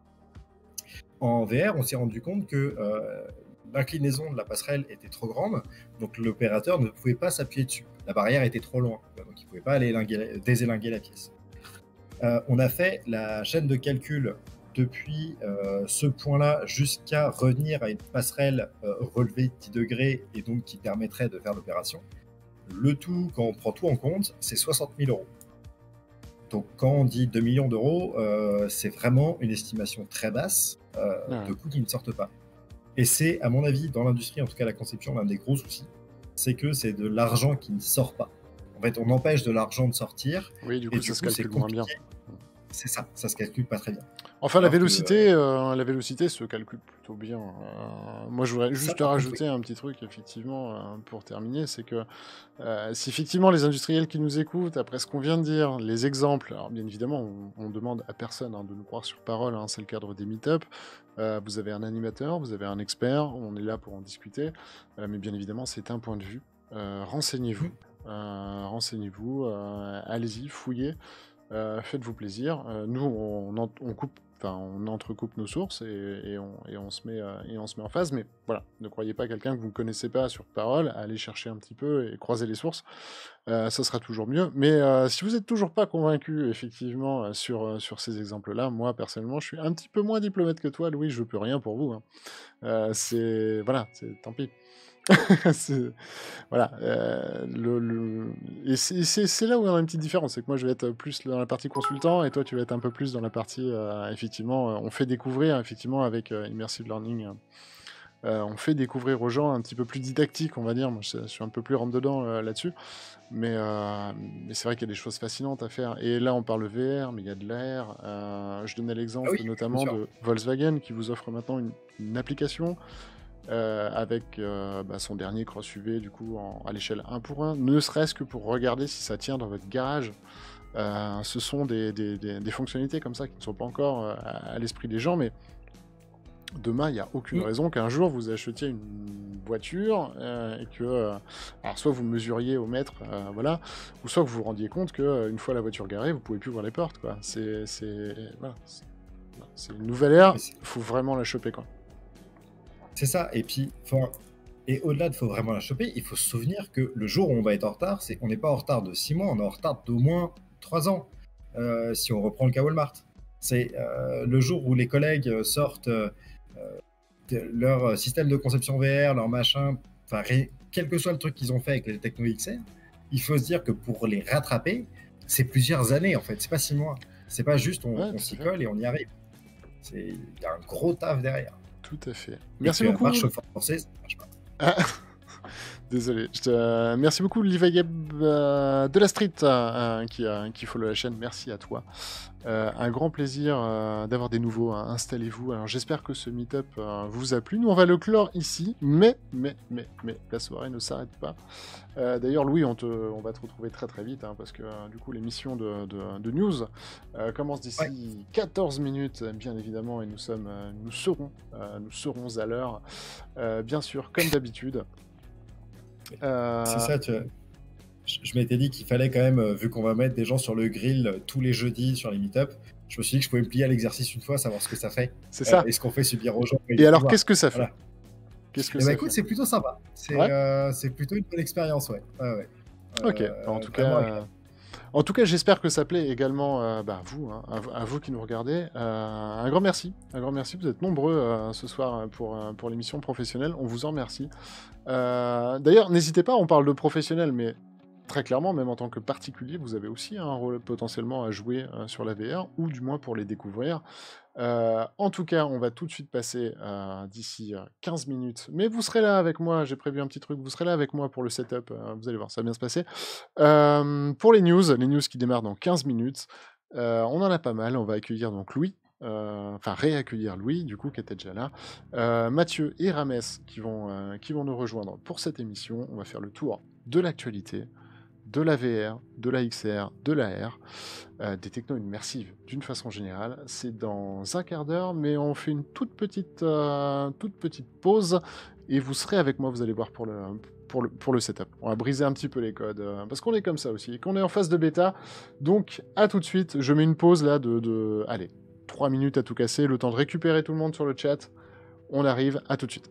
En VR, on s'est rendu compte que l'inclinaison de la passerelle était trop grande, donc l'opérateur ne pouvait pas s'appuyer dessus. La barrière était trop loin, donc il ne pouvait pas aller désélinguer la pièce. On a fait la chaîne de calcul depuis ce point-là jusqu'à revenir à une passerelle relevée de 10 degrés et donc qui permettrait de faire l'opération. Le tout, quand on prend tout en compte, c'est 60 000 euros. Donc quand on dit 2 millions d'euros, c'est vraiment une estimation très basse de coûts qui ne sortent pas. Et c'est, à mon avis, dans l'industrie, en tout cas la conception, l'un des gros soucis, c'est que c'est de l'argent qui ne sort pas. En fait, on empêche de l'argent de sortir. Oui, du coup, ça se calcule moins bien. C'est ça se calcule pas très bien. Enfin, la vélocité se calcule plutôt bien. Moi, je voudrais juste rajouter un petit truc, effectivement, pour terminer, c'est que si effectivement les industriels qui nous écoutent, après ce qu'on vient de dire, les exemples, alors bien évidemment, on demande à personne de nous croire sur parole, c'est le cadre des meet-up. Vous avez un animateur, vous avez un expert, on est là pour en discuter, mais bien évidemment, c'est un point de vue. Renseignez-vous, allez-y, fouillez. Faites-vous plaisir. Nous, on entrecoupe nos sources et on se met en phase. Mais voilà, ne croyez pas quelqu'un que vous ne connaissez pas sur parole. Allez chercher un petit peu et croiser les sources. Ça sera toujours mieux. Mais si vous n'êtes toujours pas convaincu, effectivement, sur ces exemples-là, moi, personnellement, je suis un petit peu moins diplomate que toi, Louis. Je ne peux rien pour vous. C'est tant pis. Voilà. Et c'est là où il y a une petite différence. C'est que moi, je vais être plus dans la partie consultant et toi, tu vas être un peu plus dans la partie, effectivement, on fait découvrir, effectivement, avec Immersive Learning. On fait découvrir aux gens un petit peu plus didactique, on va dire. Moi, je suis un peu plus rentre-dedans là-dessus. Mais c'est vrai qu'il y a des choses fascinantes à faire. Et là, on parle VR, mais il y a de l'AR. Je donnais l'exemple notamment de Volkswagen qui vous offre maintenant une application avec son dernier Cross UV du coup à l'échelle 1 pour 1, ne serait-ce que pour regarder si ça tient dans votre garage. Ce sont des fonctionnalités comme ça qui ne sont pas encore à l'esprit des gens, mais demain, il n'y a aucune raison qu'un jour vous achetiez une voiture et que alors soit vous mesuriez au mètre, voilà, ou soit que vous vous rendiez compte qu'une fois la voiture garée, vous ne pouvez plus voir les portes, quoi. C'est une nouvelle ère, il faut vraiment la choper, quoi. C'est ça, et puis, au-delà de faut vraiment la choper, il faut se souvenir que le jour où on va être en retard, on n'est pas en retard de 6 mois, on est en retard d'au moins 3 ans, si on reprend le cas Walmart. C'est le jour où les collègues sortent leur système de conception VR, leur machin, quel que soit le truc qu'ils ont fait avec les techno XR, il faut se dire que pour les rattraper, c'est plusieurs années en fait, c'est pas 6 mois. C'est pas juste on s'y colle et on y arrive. Il y a un gros taf derrière. Tout à fait. Merci beaucoup. Marche forcée, ça marche pas. Désolé. Merci beaucoup, Livageb de la Street qui follow la chaîne. Merci à toi. Un grand plaisir d'avoir des nouveaux. Installez-vous. Alors j'espère que ce meet-up vous a plu. Nous on va le clore ici, mais la soirée ne s'arrête pas. D'ailleurs Louis, on va te retrouver très très vite parce que du coup l'émission de news commence d'ici 14 minutes bien évidemment et nous serons à l'heure bien sûr comme d'habitude. C'est ça, je m'étais dit qu'il fallait quand même, vu qu'on va mettre des gens sur le grill tous les jeudis sur les meet-up, je me suis dit que je pouvais me plier à l'exercice une fois, savoir ce que ça fait. C'est ça. Et ce qu'on fait subir aux gens. Et alors, qu'est-ce que ça fait écoute, c'est plutôt sympa. C'est plutôt une bonne expérience, ouais. Ok, en tout cas, j'espère que ça plaît également à vous qui nous regardez. Un grand merci, vous êtes nombreux ce soir pour l'émission professionnelle, on vous en remercie. D'ailleurs, n'hésitez pas, on parle de professionnels, mais très clairement, même en tant que particulier, vous avez aussi un rôle potentiellement à jouer sur la VR, ou du moins pour les découvrir. En tout cas, on va tout de suite passer d'ici 15 minutes. Mais vous serez là avec moi, j'ai prévu un petit truc, vous serez là avec moi pour le setup, vous allez voir, ça va bien se passer. Pour les news qui démarrent dans 15 minutes, on en a pas mal, on va accueillir donc Louis, réaccueillir Louis, du coup, qui était déjà là, Mathieu et Ramès qui vont nous rejoindre pour cette émission. On va faire le tour de l'actualité, de la VR, de la XR, de la R, des technos immersives d'une façon générale. C'est dans un quart d'heure, mais on fait une toute petite pause et vous serez avec moi, vous allez voir pour le setup. On va briser un petit peu les codes, parce qu'on est comme ça aussi, et qu'on est en phase de bêta. Donc, à tout de suite. Je mets une pause là allez, 3 minutes à tout casser, le temps de récupérer tout le monde sur le chat. On arrive, à tout de suite.